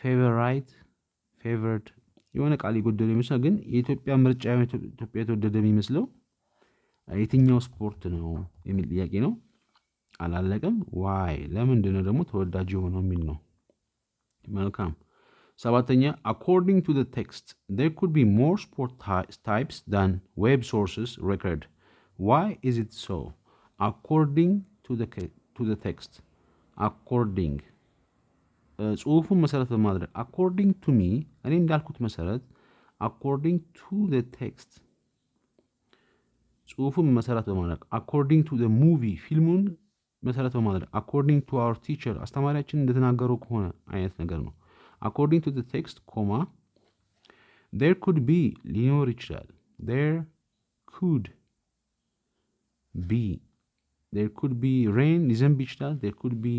favorite የሆነ ቃል የጎደለው ይመስላል፣ ግን የኢትዮጵያ ምርጫ ኢትዮጵያ የተወደደ የሚመስለው የትኛው ስፖርት ነው የሚል ጥያቄ ነው። አላለቀም። ዋይ ለምንድን ነው ደግሞ ተወዳጅ የሆነው የሚል ነው። መልካም። ሰባተኛ according to the text there could be more sport types than web sources record. Why is it so? according to the text according ጽሁፉን መሰረት በማድረግ according to me እኔ እንዳልኩት መሰረት according to the text ጽሁፉን መሰረት በማድረግ according to the movie ፊልሙን መሰረት በማድረግ according to our teacher አስተማሪያችን እንደተናገረው ከሆነ አይነት ነገር ነው። according to the text comma there could be ሊኖር ይችላል there could be rain ሊዘንብ ይችላል there could be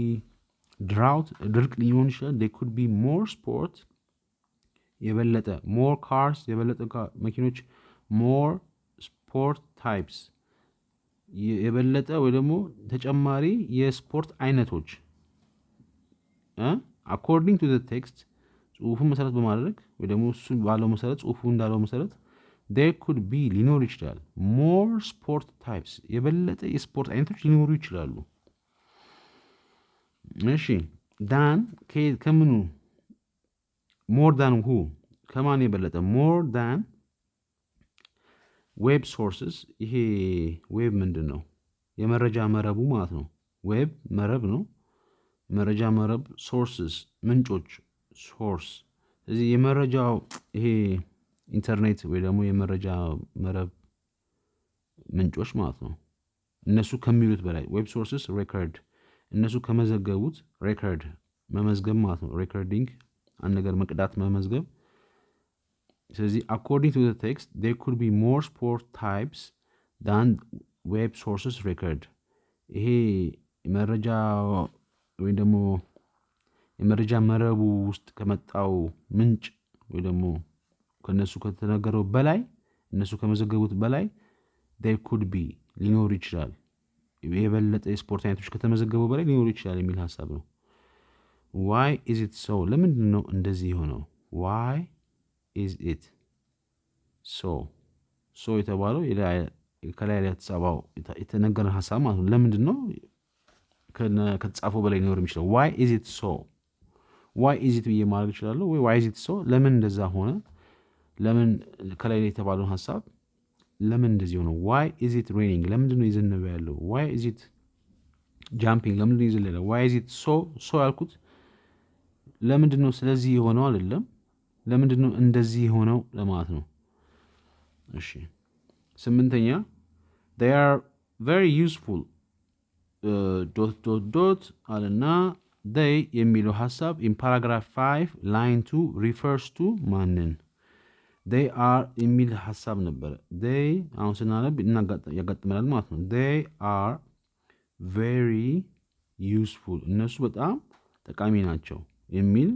drought ድርቅ ሊሆን ይችላል there could be more sport የበለጠ more cars የበለጠ መኪኖች more sport types የበለጠ ወይ ደግሞ ተጨማሪ የስፖርት አይነቶች according to the text ጽሁፉን መሰረት በማድረግ ወይ ደግሞ እሱ ባለው መሰረት ጽሁፉ እንዳለው መሰረት there could be ሊኖር ይችላል more sport types የበለጠ የስፖርት አይነቶች ሊኖሩ ይችላሉ። እሺ than ከምኑ more than who ከማን የበለጠ more than ዌብ ሶርስስ ይሄ ዌብ ምንድን ነው? የመረጃ መረቡ ማለት ነው። ዌብ መረብ ነው። መረጃ መረብ ሶርስስ ምንጮች ሶርስ። ስለዚህ የመረጃው ይሄ ኢንተርኔት ወይ ደግሞ የመረጃ መረብ ምንጮች ማለት ነው። እነሱ ከሚሉት በላይ ዌብ ሶርስስ ሬከርድ እነሱ ከመዘገቡት ሬከርድ መመዝገብ ማለት ነው። ሬከርዲንግ አንድ ነገር መቅዳት መመዝገብ። ስለዚህ according to the text there could be more sport types than web sources record. ይሄ መረጃ ወይ ደግሞ የመረጃ መረቡ ውስጥ ከመጣው ምንጭ ወይ ደግሞ ከነሱ ከተነገረው በላይ እነሱ ከመዘገቡት በላይ there could be ሊኖር ይችላል የበለጠ የስፖርት አይነቶች ከተመዘገቡ በላይ ሊኖር ይችላል የሚል ሐሳብ ነው። why is it so ለምንድን ነው እንደዚህ የሆነው? why is it so የተባለው ከላይ ላይ የተጻፈው የተነገረ ሐሳብ ማለት ነው። ለምንድን ነው ከተጻፈው በላይ ሊኖር የሚችለው? why is it so why is it ብዬ ማድረግ እችላለሁ ወይ why is it so ለምን እንደዛ ሆነ? ለምን ከላይ ላይ የተባለው ሐሳብ ለምን እንደዚህ ሆነ? why is it raining ለምንድን ነው የዘነበ ያለው? why is it jumping ለምንድን ነው የዘለለው? why is it so ያልኩት ለምንድን ነው ስለዚህ የሆነው አይደለም፣ ለምንድን ነው እንደዚህ የሆነው ለማለት ነው። እሺ ስምንተኛ they are very useful አለና they የሚለው ሐሳብ in paragraph 5 line 2 refers to ማንን? they are የሚል ሐሳብ ነበር። they አሁን ስናነብ ያጋጥመናል ማለት ነው። they are very useful እነሱ በጣም ጠቃሚ ናቸው የሚል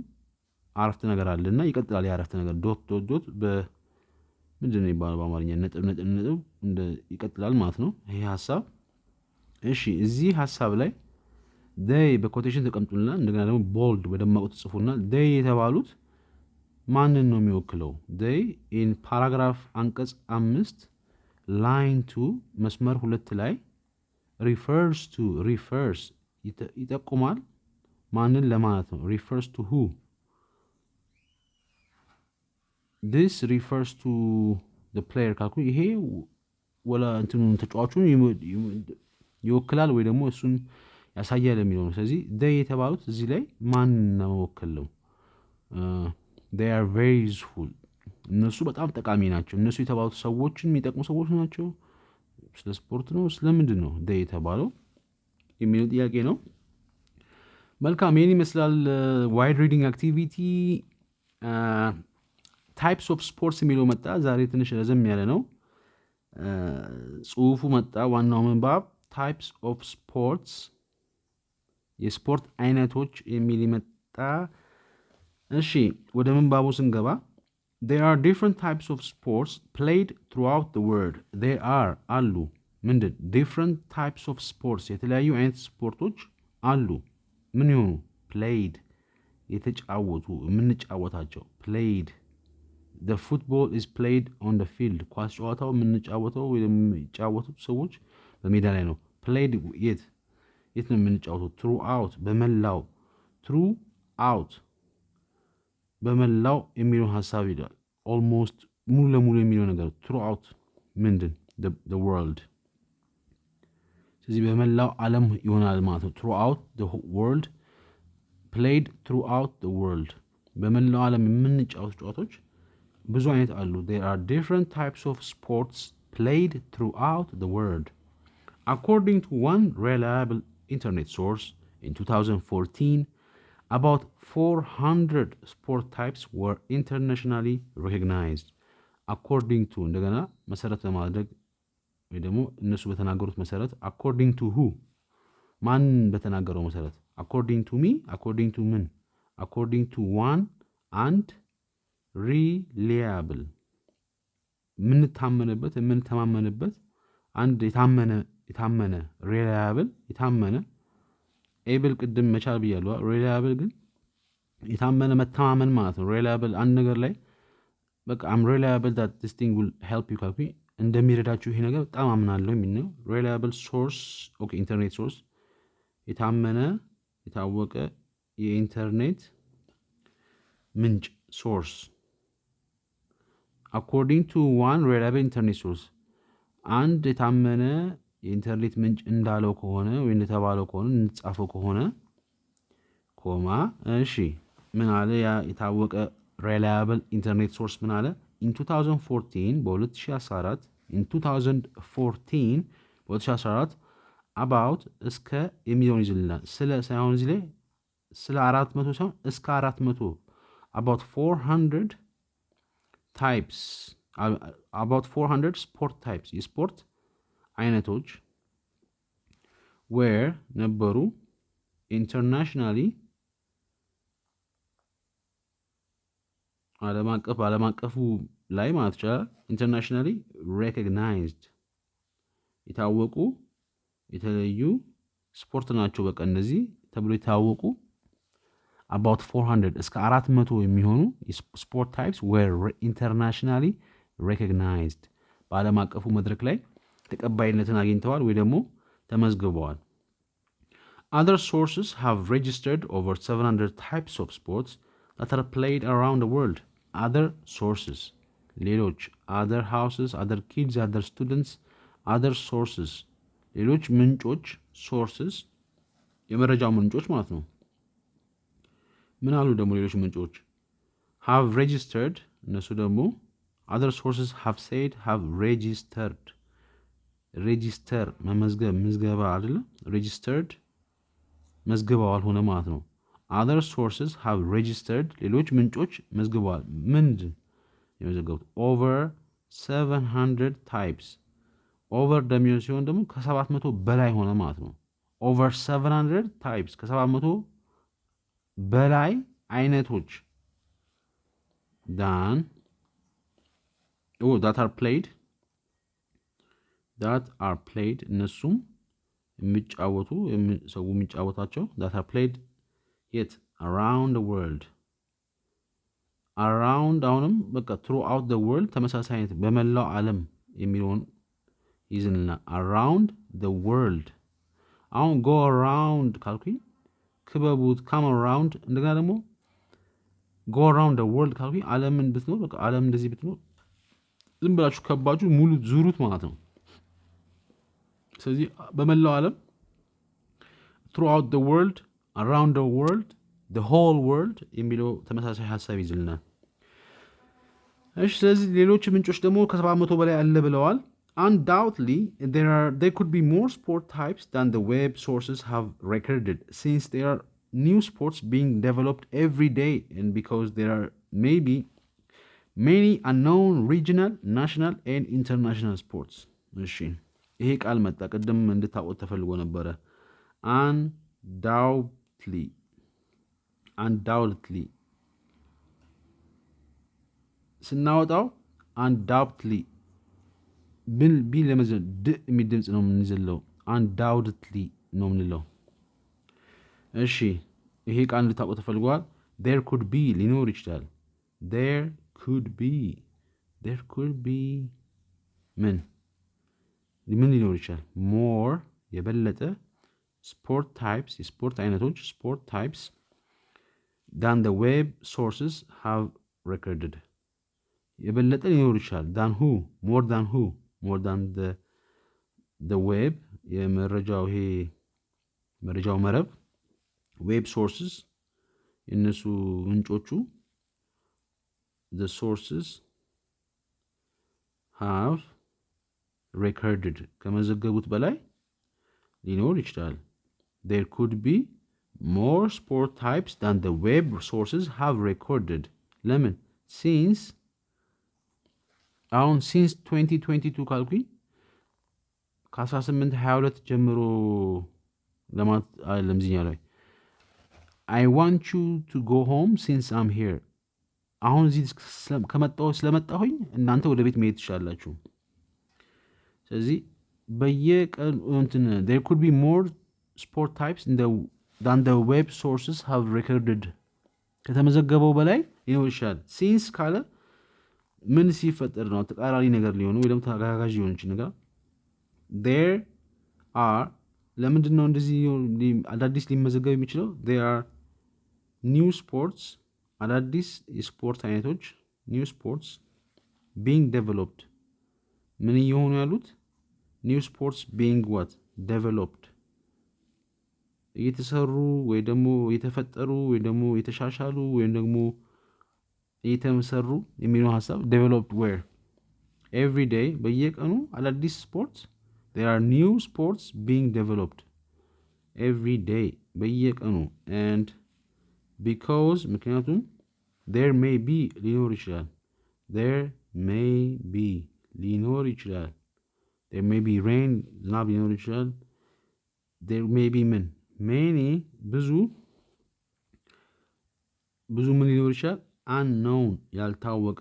አረፍተ ነገር አለና ይቀጥላል። የአረፍተ ነገር ዶት ምንድን ነው የሚባለው በአማርኛ ነጥብ እንደ ይቀጥላል ማለት ነው ይሄ ሐሳብ። እሺ እዚህ ሐሳብ ላይ they በኮቴሽን ተቀምጡልና እንደገና ደግሞ ቦልድ በደማቁ ተጽፉና they የተባሉት ማንን ነው የሚወክለው? they in paragraph አንቀጽ 5 line 2 መስመር 2 ላይ refers ይጠቁማል ማንን ለማለት ነው? refers to who? this refers to the player ካልኩ ይሄ ወላ እንትኑን ተጫዋቹን ይወክላል ወይ ደግሞ እሱን ያሳያል የሚለው ነው። ስለዚህ they የተባሉት እዚህ ላይ ማንን ነው ወክለው? they are very useful እነሱ በጣም ጠቃሚ ናቸው። እነሱ የተባሉት ሰዎችን የሚጠቅሙ ሰዎች ናቸው። ስለ ስፖርት ነው ስለምንድን ነው they የተባለው የሚለው ጥያቄ ነው። መልካም ይሄን ይመስላል ዋይድ ሪዲንግ አክቲቪቲ ታይፕስ ኦፍ ስፖርትስ የሚለው መጣ። ዛሬ ትንሽ ረዘም ያለ ነው። ጽሁፉ መጣ። ዋናው ምንባብ ታይፕስ ኦፍ ስፖርትስ የስፖርት አይነቶች የሚል መጣ። እሺ ወደ ምንባቡ ስንገባ there are different types of sports played throughout the world there are አሉ ምንድን different types of sports የተለያዩ አይነት ስፖርቶች አሉ ምን ይሆኑ played የተጫወቱ የምንጫወታቸው played the football is played on the field ኳስ ጨዋታው የምንጫወተው ወይ የሚጫወቱት ሰዎች በሜዳ ላይ ነው played የት ነው የምንጫወተው throughout በመላው throughout በመላው የሚለው ሐሳብ ይላል almost ሙሉ ለሙሉ የሚለው ነገር throughout ምንድን the world ስለዚህ በመላው ዓለም ይሆናል ማለት ነው throughout the world played throughout the world በመላው ዓለም የምንጫወቱ ጨዋታዎች ብዙ አይነት አሉ there are different types of sports played throughout the world according to one reliable internet source in 2014 about 400 sport types were internationally recognized according to እንደገና መሰረት ለማድረግ ወይ ደግሞ እነሱ በተናገሩት መሰረት according to who ማን በተናገረው መሰረት according to me according to ምን according to one and reliable የምንተማመንበት አንድ የታመነ reliable የታመነ able ቅድም መቻል ብያለሁ reliable ግን የታመነ መተማመን ማለት ነው reliable አንድ ነገር ላይ በቃ I'm reliable that this thing will help you ካልኩኝ እንደሚረዳችሁ ይሄ ነገር በጣም አምናለሁ የሚል ነው reliable source ኦኬ ኢንተርኔት ሶርስ የታመነ የታወቀ የኢንተርኔት ምንጭ ሶርስ according to one reliable internet source አንድ የታመነ የኢንተርኔት ምንጭ እንዳለው ከሆነ ወይ እንደተባለው ከሆነ እንጻፈው ከሆነ ኮማ እሺ ምን አለ ያ የታወቀ reliable internet source ምን አለ in 2014 በ2014 in 2014 በ2014 about እስከ የሚለውን ይዝልናል ስለ ሳይሆን እዚህ ላይ ስለ 400 ሳይሆን እስከ 400 about 400 types about 400 sport types የስፖርት አይነቶች where ነበሩ internationally ዓለም አቀፉ ላይ ማለት ይችላል internationally recognized የታወቁ የተለዩ ስፖርት ናቸው በቃ እነዚህ ተብሎ የታወቁ about 400 እስከ 400 የሚሆኑ sport types were internationally recognized በዓለም አቀፉ መድረክ ላይ ተቀባይነትን አግኝተዋል ወይ ደግሞ ተመዝግበዋል other sources have registered over 700 types of sports that are played around the world other sources ሌሎች other houses other kids other students other sources ሌሎች ምንጮች sources የመረጃው ምንጮች ማለት ነው ምን አሉ ደግሞ ሌሎች ምንጮች have registered እነሱ ደግሞ other sources have said have registered register መመዝገብ ምዝገባ አይደለ registered መዝግበዋል ሆነ ማለት ነው other sources have registered ሌሎች ምንጮች መዝግበዋል ምንድን የመዘገቡት over 700 types over ደሚሆን ሲሆን ደግሞ ከ700 በላይ ሆነ ማለት ነው over 700 types ከ700 በላይ አይነቶች than that are played እነሱም የሚጫወቱ ሰው የሚጫወታቸው that are played yet around the world around አሁንም በቃ throughout the world ተመሳሳይ አይነት በመላው ዓለም የሚለውን ይዝልና around the world አሁን go around ካልኩኝ ክበቡት come around እንደገና ደግሞ go around the world ካልኩኝ ዓለምን ብትኖር በቃ ዓለም እንደዚህ ብትኖር ዝም ብላችሁ ከባችሁ ሙሉ ዙሩት ማለት ነው ስለዚህ በመላው ዓለም throughout the world around the world the whole world የሚለው ተመሳሳይ ሐሳብ ይዝልናል እሺ ስለዚህ ሌሎች ምንጮች ደግሞ ከ700 በላይ አለ ብለዋል undoubtedly there could be more sport types than the web sources have recorded since there are new sports being developed every day and because there are maybe many unknown regional, national and international sports እሺ ይሄ ቃል መጣ ቀደም እንድታውቁት ተፈልጎ ነበረ undoubtedly ስናወጣው undoubtedly ቢ ለመዘን ድ የሚል ድምጽ ነው የምንዘለው undoubtedly ነው የምንለው እሺ ይሄ ቃል እንድታውቁት ተፈልጓል there could be ሊኖር ይችላል there could be ምን ሊኖር ይችላል more የበለጠ sport types than the web sources have recorded የበለጠ ሊኖር ይችላል than who more than the web የመረጃው ይሄ መረጃው መረብ web sources እነሱ ምንጮቹ the sources have recorded ከመዘገቡት በላይ ሊኖር ይችላል there could be more sport types than the web sources have recorded ለምን since 2022 ካልኩኝ ከ1822 ጀምሮ ለማለት አይደለም እዚህኛው ላይ I want you to go home since I'm here አሁን እዚህ ስለመጣሁኝ እናንተ ወደ ቤት መሄድ ትችላላችሁ ስለዚህ በየቀኑ there could be more sport types than the web sources have recorded ከተመዘገበው በላይ ሊኖር ይችላል since ካለ ምን ሲፈጠር ነው ተቃራኒ ነገር ሊሆን ወይ ደግሞ ተጋጋዥ ሊሆን ይችላል there are ለምንድን ነው እንደዚህ አዳዲስ ሊመዘገብ የሚችለው there are new sports አዳዲስ የስፖርት አይነቶች new sports being developed ምን እየሆኑ ያሉት new sports being what developed እየተሰሩ ወይ ደግሞ የተፈጠሩ ወይ ደግሞ የተሻሻሉ ወይ ደግሞ እየተመሰሩ የሚለው ሐሳብ developed where every day በየቀኑ አዳዲስ ስፖርት there are new sports being developed every day በየቀኑ and because ምክንያቱም there may be ሊኖር ይችላል there may be ሊኖር ይችላል there may be rain ዝናብ ሊኖር ይችላል there may be many ብዙ ምን ሊኖር ይችላል unknown ያልታወቀ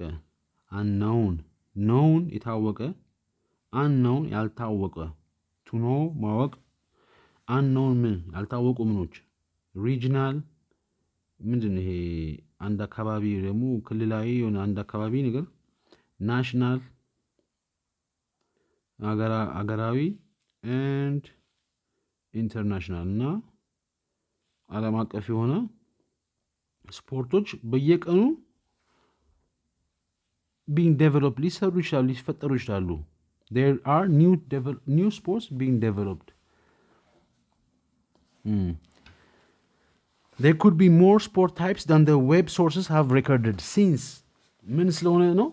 unknown known የታወቀ unknown ያልታወቀ to know ማወቅ unknown ያልታወቁ ምኖች regional ምንድነው ይሄ አንድ አካባቢ ደግሞ ክልላዊ የሆነ አንድ አካባቢ ነገር national አገራዊ and international እና ዓለም አቀፍ የሆነ ስፖርቶች በየቀኑ being developed ሊሰሩ ይችላሉ ሊፈጠሩ ይችላሉ there are new sports being developed there could be more sport types than the web sources have recorded since ምን ስለሆነ ነው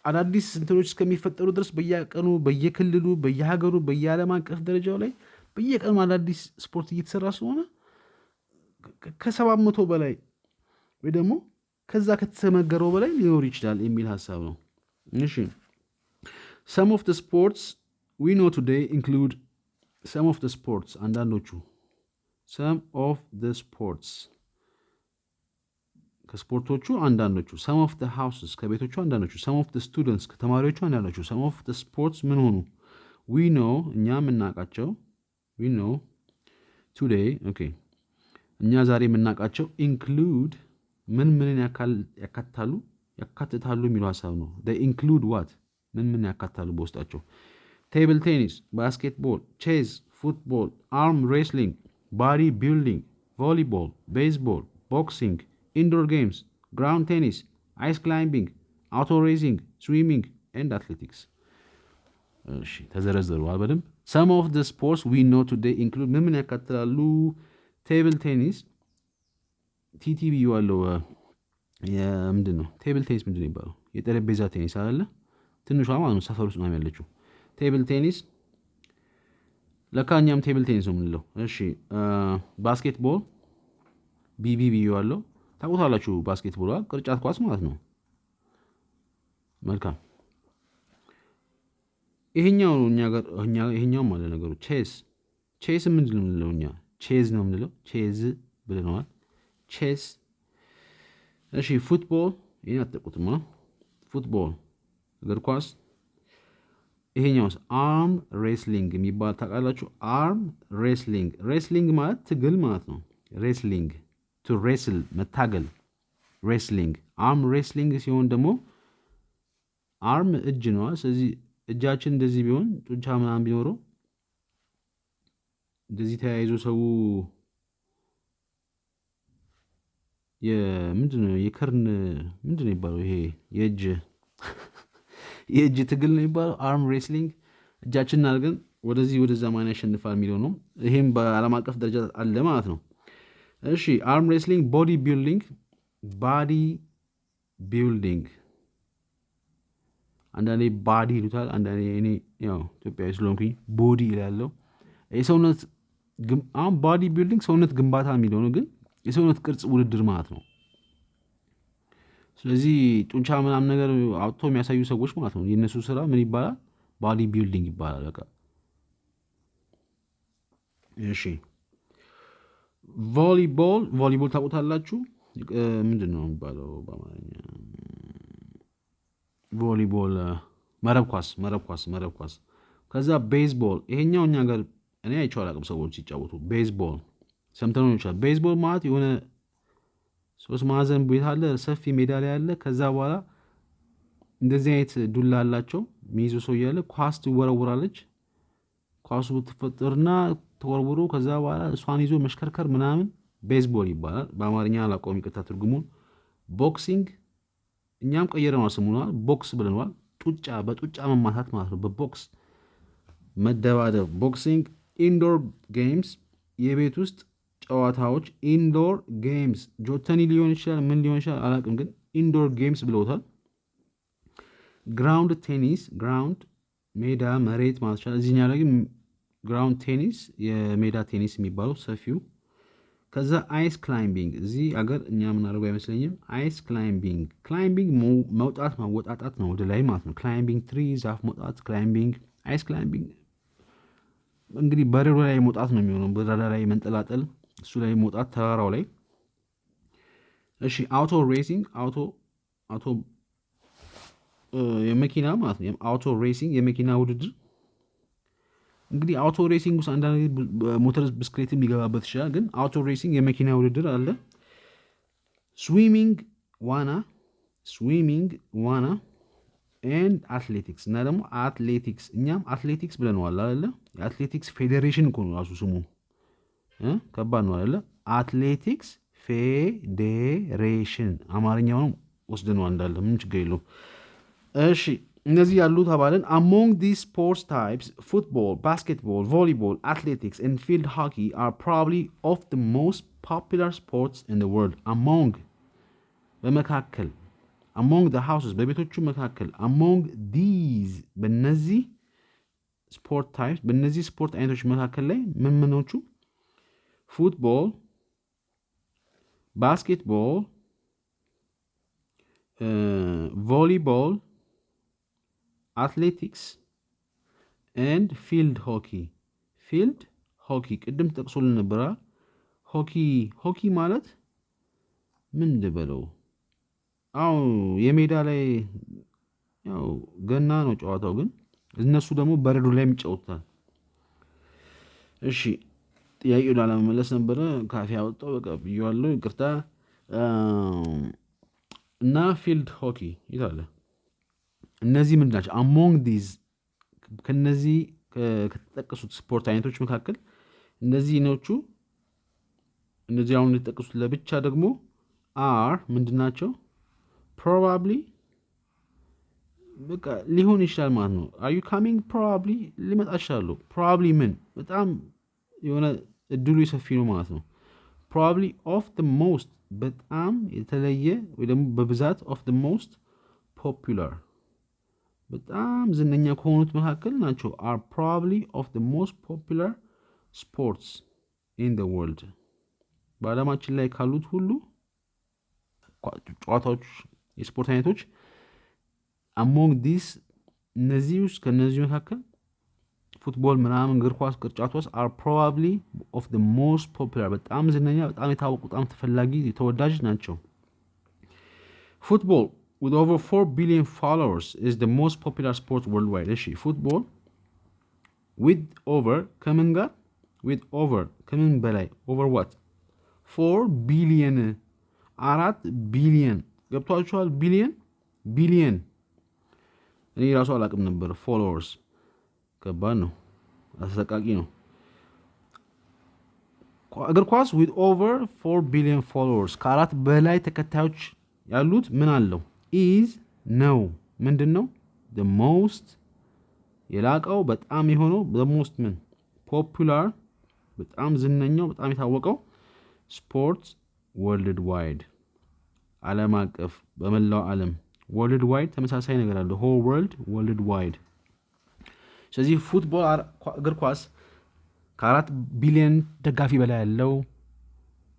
አዳዲስ እንትኖች እስከሚፈጠሩ ድረስ በየቀኑ በየክልሉ በየሀገሩ በየዓለም አቀፍ ደረጃው ላይ በየቀኑ አዳዲስ ስፖርት እየተሰራ ስለሆነ ከ700 በላይ ወይ ደግሞ ከዛ ከተመገረው በላይ ሊኖር ይችላል የሚል ሐሳብ ነው እሺ some of the sports we know today include some of the sports አንዳንዶቹ some of the sports ከስፖርቶቹ አንዳንዶቹ some of the houses ከቤቶቹ አንዳንዶቹ some of the students ከተማሪዎቹ አንዳንዶቹ some of the sports ምን ሆኑ we know እኛ የምናውቃቸው we know today okay እኛ ዛሬ የምናውቃቸው include ምን ያካትታሉ የሚለው ሐሳብ ነው they include what ምን ያካትታሉ በውስጣቸው table tennis basketball chess football arm wrestling body building volleyball baseball boxing indoor games ground tennis ice climbing auto racing swimming and athletics እሺ ተዘረዘሩ በደንብ some of the sports we know today include ምን ያካትታሉ table tennis ቲቲቢ ያለው ምንድነው ቴብል ቴኒስ ምንድነው ይባላል የጠረጴዛ ቴኒስ አይደለ ትንሿ ማለት ነው ሰፈር ውስጥ ነው ያለችው ቴብል ቴኒስ ለካኛም ቴብል ቴኒስ ነው የምንለው እሺ ባስኬትቦል ቢቢቢ ያለው ታውቁታላችሁ ባስኬትቦል ቅርጫት ኳስ ማለት ነው መልካም ይሄኛው ነው ይሄኛው ማለት ነገሩ ቼስ ምንድን ነው የምንለው እኛ ቼዝ ነው የምንለው ቼዝ ብለነዋል ቼስ እሺ ፉትቦል ይሄን አትጠቁትማ ፉትቦል እግር ኳስ ይሄኛውስ አርም ሬስሊንግ የሚባል ታውቃላችሁ አርም ሬስሊንግ ማለት ትግል ማለት ነው ሬስሊንግ ቱ ሬስል መታገል ሬስሊንግ አርም ሬስሊንግ ሲሆን ደግሞ አርም እጅ ነዋ ስለዚህ እጃችን እንደዚህ ቢሆን ጡንቻ ምናምን ቢኖረው እንደዚህ ተያይዞ ሰው ምንድነው የከርን ምንድነው የሚባለው ይሄ የእጅ ትግል ነው የሚባለው አርም ሬስሊንግ እጃችንን አድርገን ወደዛ ማን ያሸንፋል የሚለው ነው ይሄም በዓለም አቀፍ ደረጃ አለ ማለት ነው እሺ አርም ሬስሊንግ ቦዲ ቢልዲንግ አንዳንዴ ባዲ ይሉታል አንዳንዴ እኔ ያው ኢትዮጵያዊ ስለሆንኩኝ ቦዲ ይላለው የሰውነት አሁን ባዲ ቢልዲንግ ሰውነት ግንባታ የሚለው ነው ግን የሰውነት ቅርጽ ውድድር ማለት ነው ስለዚህ ጡንቻ ምናምን ነገር አውጥቶ የሚያሳዩ ሰዎች ማለት ነው የነሱ ስራ ምን ይባላል ባዲ ቢልዲንግ ይባላል በቃ እሺ ቮሊቦል ታውቁታላችሁ ምንድን ነው የሚባለው በአማርኛ ቮሊቦል መረብ ኳስ ከዛ ቤዝቦል ይሄኛው እኛ ጋር እኔ አይቼው አላውቅም ሰዎች ሲጫወቱ ቤዝቦል ሰምተነው ይችላል ቤዝቦል ማለት የሆነ 3 ማዕዘን ቤት አለ ሰፊ ሜዳ ላይ አለ ከዛ በኋላ እንደዚህ አይነት ዱላ አላቸው ሚይዙ ሰው እያለ ኳስ ትወረወራለች ኳሱ ትፈጠርና ተወርውሮ ከዛ በኋላ እሷን ይዞ መሽከርከር ምናምን ቤዝቦል ይባላል በአማርኛ አላውቀውም ይቅርታ ትርጉሙን ቦክሲንግ እኛም ቀየረነዋል ስሙን ቦክስ ብለነዋል በጡጫ መማታት ማለት ነው በቦክስ መደባደብ ቦክሲንግ ኢንዶር ጌምስ የቤት ውስጥ ጨዋታዎች ኢንዶር ጌምስ ጆተኒ ሊሆን ይችላል ምን ሊሆን ይችላል አላውቅም ግን ኢንዶር ጌምስ ብለውታል ግራውንድ ቴኒስ ግራውንድ ሜዳ መሬት ማለት ይችላል እዚህኛ ላይ ግን ግራውንድ ቴኒስ የሜዳ ቴኒስ የሚባለው ሰፊው ከዛ አይስ ክላይምቢንግ እዚህ አገር እኛ ምናደርገው አይመስለኝም አይስ ክላይምቢንግ መውጣት ማወጣጣት ነው ወደ ላይ ማለት ነው ክላይምቢንግ ትሪ ዛፍ መውጣት ክላይምቢንግ አይስ ክላይምቢንግ እንግዲህ በረዶ ላይ መውጣት ነው የሚሆነው በረዶ ላይ መንጠላጠል እሱ ላይ መውጣት ተራራው ላይ እሺ አውቶ ሬሲንግ አውቶ የመኪና ማለት ነው አውቶ ሬሲንግ የመኪና ውድድር እንግዲህ አውቶ ሬሲንግ ውስጥ አንዳንድ ሞተር ብስክሌት የሚገባበት ይችላል ግን አውቶ ሬሲንግ የመኪና ውድድር አለ ስዊሚንግ ዋና ኤንድ አትሌቲክስ እና ደግሞ አትሌቲክስ እኛም አትሌቲክስ ብለነዋል አይደለ የአትሌቲክስ ፌዴሬሽን እኮ ነው ራሱ ስሙ ከባድ ነው አይደለ አትሌቲክስ ፌዴሬሽን አማርኛውን ወስደነዋል እንዳለ ምን ችግር የለውም እሺ እነዚህ ያሉ ተባለን among these sports types football basketball volleyball athletics and field hockey are probably of the most popular sports in the world በመካከል among the houses በቤቶቹ መካከል among these በእነዚህ ስፖርት ታይፕስ በእነዚህ ስፖርት አይነቶች መካከል ላይ ምኖቹ ፉትቦል ባስኬትቦል ቮሊቦል አትሌቲክስ ኤንድ ፊልድ ሆኪ ቅድም ጠቅሶልን ነበራ ሆኪ ማለት ምን ልበለው አው የሜዳ ላይ ያው ገና ነው ጨዋታው ግን እነሱ ደግሞ በረዶ ላይ የሚጫወቱታል እሺ ጥያቄው ላለመመለስ ነበረ ካፌ አወጣው በቃ ብዬዋለሁ ይቅርታ እና ፊልድ ሆኪ ይላል እነዚህ ምንድን ናቸው among these ከነዚህ ከተጠቀሱት ስፖርት አይነቶች መካከል እነዚህ አሁን የተጠቀሱት ለብቻ ደግሞ ምንድን ናቸው probably በቃ ሊሆን ይችላል ማለት ነው are you coming probably ሊመጣ ይችላል probably ምን በጣም የሆነ እድሉ ሰፊ ነው ማለት ነው probably of the most በጣም የተለየ ወይ ደግሞ በብዛት of the most popular በጣም ዝነኛ ከሆኑት መካከል ናቸው are probably of the most popular sports in the world በዓለማችን ላይ ካሉት ሁሉ ጨዋታዎች የስፖርት አይነቶች among these እነዚህ ውስጥ ከነዚህ መካከል ፉትቦል ምናምን እግር ኳስ ቅርጫት ኳስ are probably of the most popular በጣም ዝነኛ በጣም የታወቁ በጣም ተፈላጊ ተወዳጅ ናቸው። Football with over 4 billion followers is the most popular sport worldwide. እሺ ፉትቦል with over ከምን ጋር with over ከምን በላይ over what 4 billion 4 ቢሊየን ገብቷችኋል? ቢሊየን እኔ ራሱ አላቅም ነበር። ፎሎወርስ ከባድ ነው፣ አሰቃቂ ነው። እግር ኳስ with over 4 billion followers ከአራት በላይ ተከታዮች ያሉት ምን አለው? is ነው ምንድን ነው? the most የላቀው በጣም የሆነው the most ምን popular በጣም ዝነኛው በጣም የታወቀው ስፖርት ወርልድ ዋይድ ዓለም አቀፍ በመላው ዓለም ወርልድ ዋይድ ተመሳሳይ ነገር አለ whole world world wide። ስለዚህ ፉትቦል እግር ኳስ ከ4 ቢሊዮን ደጋፊ በላይ ያለው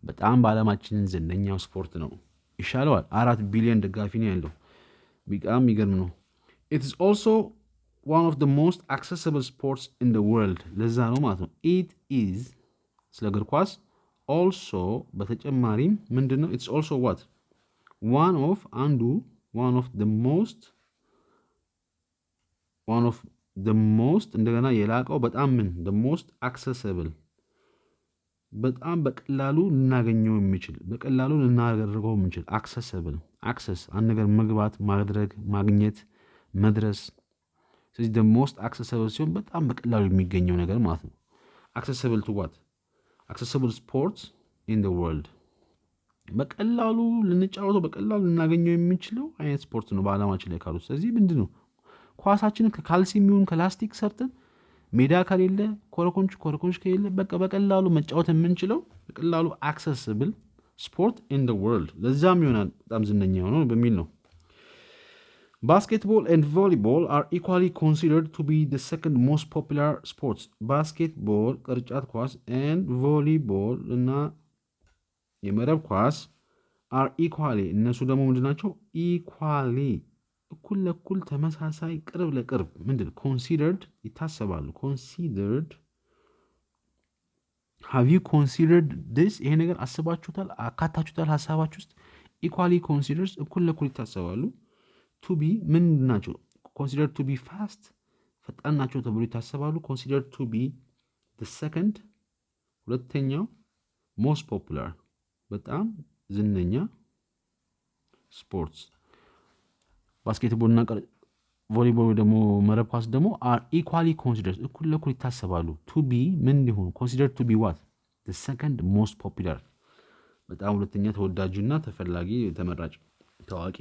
በጣም በዓለማችን ዝነኛው ስፖርት ነው። ይሻለዋል 4 ቢሊዮን ደጋፊ ነው ያለው። በጣም የሚገርም ነው። it is also one of the most accessible sports in the world ለዛ ነው ማለት ነው it is ስለ እግር ኳስ also በተጨማሪም ምንድነው it's also what one of the most እንደገና የላቀው በጣም ምን the most accessible በጣም በቀላሉ ልናገኘው የሚችል በቀላሉ ልናደርገው የምንችል accessible access አንድ ነገር መግባት ማድረግ ማግኘት መድረስ። ስለዚህ the most accessible ሲሆን በጣም በቀላሉ የሚገኘው ነገር ማለት ነው። accessible to what accessible sports in the world በቀላሉ ልንጫወተው በቀላሉ ልናገኘው የሚችለው አይነት ስፖርት ነው በዓለማችን ላይ ካሉት። ስለዚህ ምንድነው ኳሳችንን ከካልሲ የሚሆን ከላስቲክ ሰርተን ሜዳ ከሌለ ኮረኮንች ከሌለ በቀላሉ መጫወት የምንችለው በቀላሉ accessible sport in the world ለዛም ይሆናል በጣም ዝነኛ ሆኖ በሚል ነው። Basketball and volleyball are equally considered to be the second most popular sports. Basketball ቅርጫት ኳስ and volleyball እና የመረብ ኳስ are equally እነሱ ደግሞ ምንድናቸው equally እኩል ለእኩል ተመሳሳይ ቅርብ ለቅርብ ምንድን considered ይታሰባሉ considered have you considered this ይሄ ነገር አስባችሁታል አካታችሁታል ሐሳባችሁ ውስጥ equally considers እኩል ለእኩል ይታሰባሉ to be ምን ናቸው considered to be fast ፈጣን ናቸው ተብሎ ይታሰባሉ considered to be the second ሁለተኛው most popular በጣም ዝነኛ ስፖርትስ ባስኬትቦል እና ቮሊቦል ደግሞ መረብ ኳስ ደግሞ are equally considered እኩል ለእኩል ይታሰባሉ to be ምን ሊሆኑ considered to be what the second most popular በጣም ሁለተኛ ተወዳጁና ተፈላጊ ተመራጭ ታዋቂ።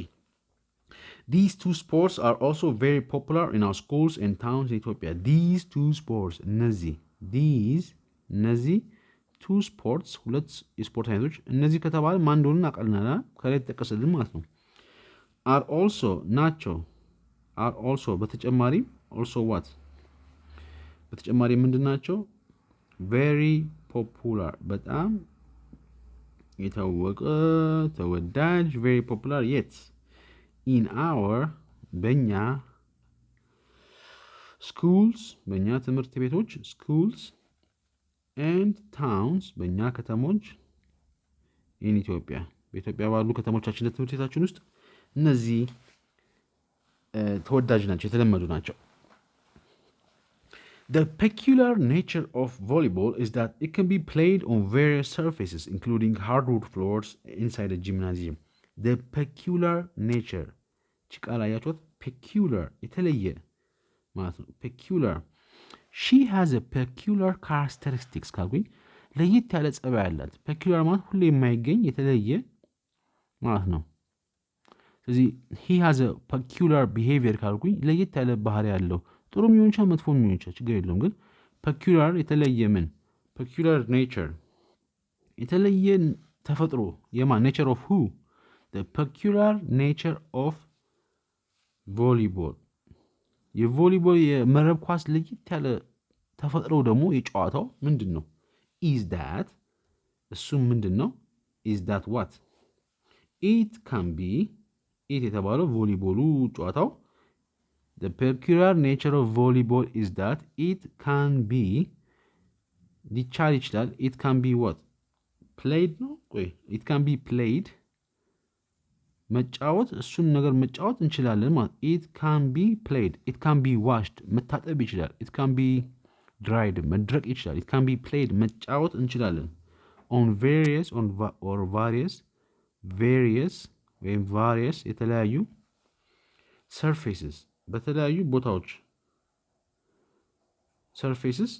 These two sports are also very popular in our schools and towns in Ethiopia. These two sports እነዚህ two sports ሁለት የስፖርት አይነቶች እነዚህ ከተባለ ማን እንደሆነ እናውቃለና ከላይ ተጠቀሰልን ማለት ነው። are also ናቸው are also በተጨማሪ also what በተጨማሪ ምንድናቸው very popular በጣም የታወቀ ተወዳጅ very popular yet in our በእኛ schools በእኛ ትምህርት ቤቶች schools and towns በእኛ ከተሞች in Ethiopia በኢትዮጵያ ባሉ ከተሞቻችን ትምህርት ቤታችን ውስጥ እነዚህ ተወዳጅ ናቸው የተለመዱ ናቸው። The peculiar nature of volleyball is that it can be played on various surfaces including hardwood floors inside a gymnasium. The peculiar nature ቃል አያችሁት peculiar የተለየ ማለት ነው peculiar she has a peculiar characteristics ካልኩኝ ለየት ያለ ጸባይ አላት peculiar ማለት ሁሌ የማይገኝ የተለየ ማለት ነው። ስለዚህ he has a peculiar behavior ካልኩኝ ለየት ያለ ባህሪ ያለው ጥሩ የሚሆን ይችላል መጥፎ የሚሆን ይችላል ችግር የለውም ግን peculiar የተለየ ምን peculiar nature የተለየ ተፈጥሮ የማን nature of who the peculiar nature of volleyball የቮሊቦል የመረብ ኳስ ለየት ያለ ተፈጥሮ ደግሞ የጨዋታው ምንድነው is that እሱም ምንድነው is that what it can be it የተባለው ቮሊቦሉ ጨዋታው the peculiar nature of volleyball is that it can be ሊቻል ይችላል it can be what played ነው it can be played መጫወት እሱን ነገር መጫወት እንችላለን ማለት it can be played it can be washed መታጠብ ይችላል it can be dried መድረቅ ይችላል it can be played መጫወት እንችላለን on various or various ወይም various የተለያዩ surfaces በተለያዩ ቦታዎች surfaces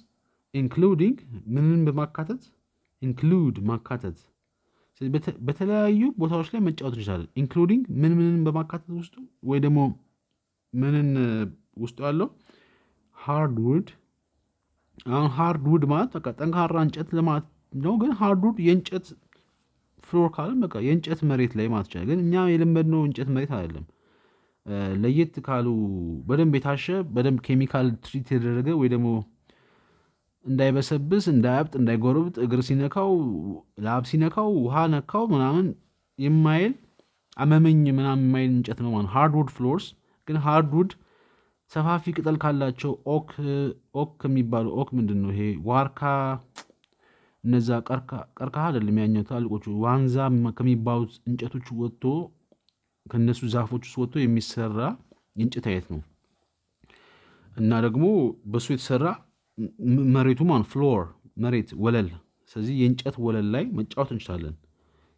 including ምንን በማካተት include ማካተት በተለያዩ ቦታዎች ላይ መጫወት ይችላል including ምንን በማካተት ውስጡ ወይ ደግሞ ምንን ውስጡ ያለው hardwood አሁን hardwood ማለት በቃ ጠንካራ እንጨት ለማለት ነው ግን hardwood የእንጨት ፍሎር ካለ በቃ የእንጨት መሬት ላይ ማለት ይችላል ግን እኛ የለመድነው እንጨት መሬት አይደለም ለየት ካሉ በደንብ የታሸ በደንብ ኬሚካል ትሪት የተደረገ ወይ ደግሞ እንዳይበሰብስ እንዳያብጥ እንዳይጎርብጥ እግር ሲነካው ላብ ሲነካው ውሃ ነካው ምናምን የማይል አመመኝ ምናምን የማይል እንጨት ነው ማለት ሃርድውድ ፍሎርስ ግን ሃርድውድ ሰፋፊ ቅጠል ካላቸው ኦክ ከሚባሉ ኦክ ምንድነው ይሄ ዋርካ እነዛ ቀርከሃ አይደለም ያኛው ታልቆቹ ዋንዛ ከሚባሉት እንጨቶች ወጥቶ ከነሱ ዛፎች ውስጥ ወጥቶ የሚሰራ የእንጨት አይነት ነው እና ደግሞ በሱ የተሰራ መሬቱ ማን ፍሎር መሬት ወለል ስለዚህ የእንጨት ወለል ላይ መጫወት እንችላለን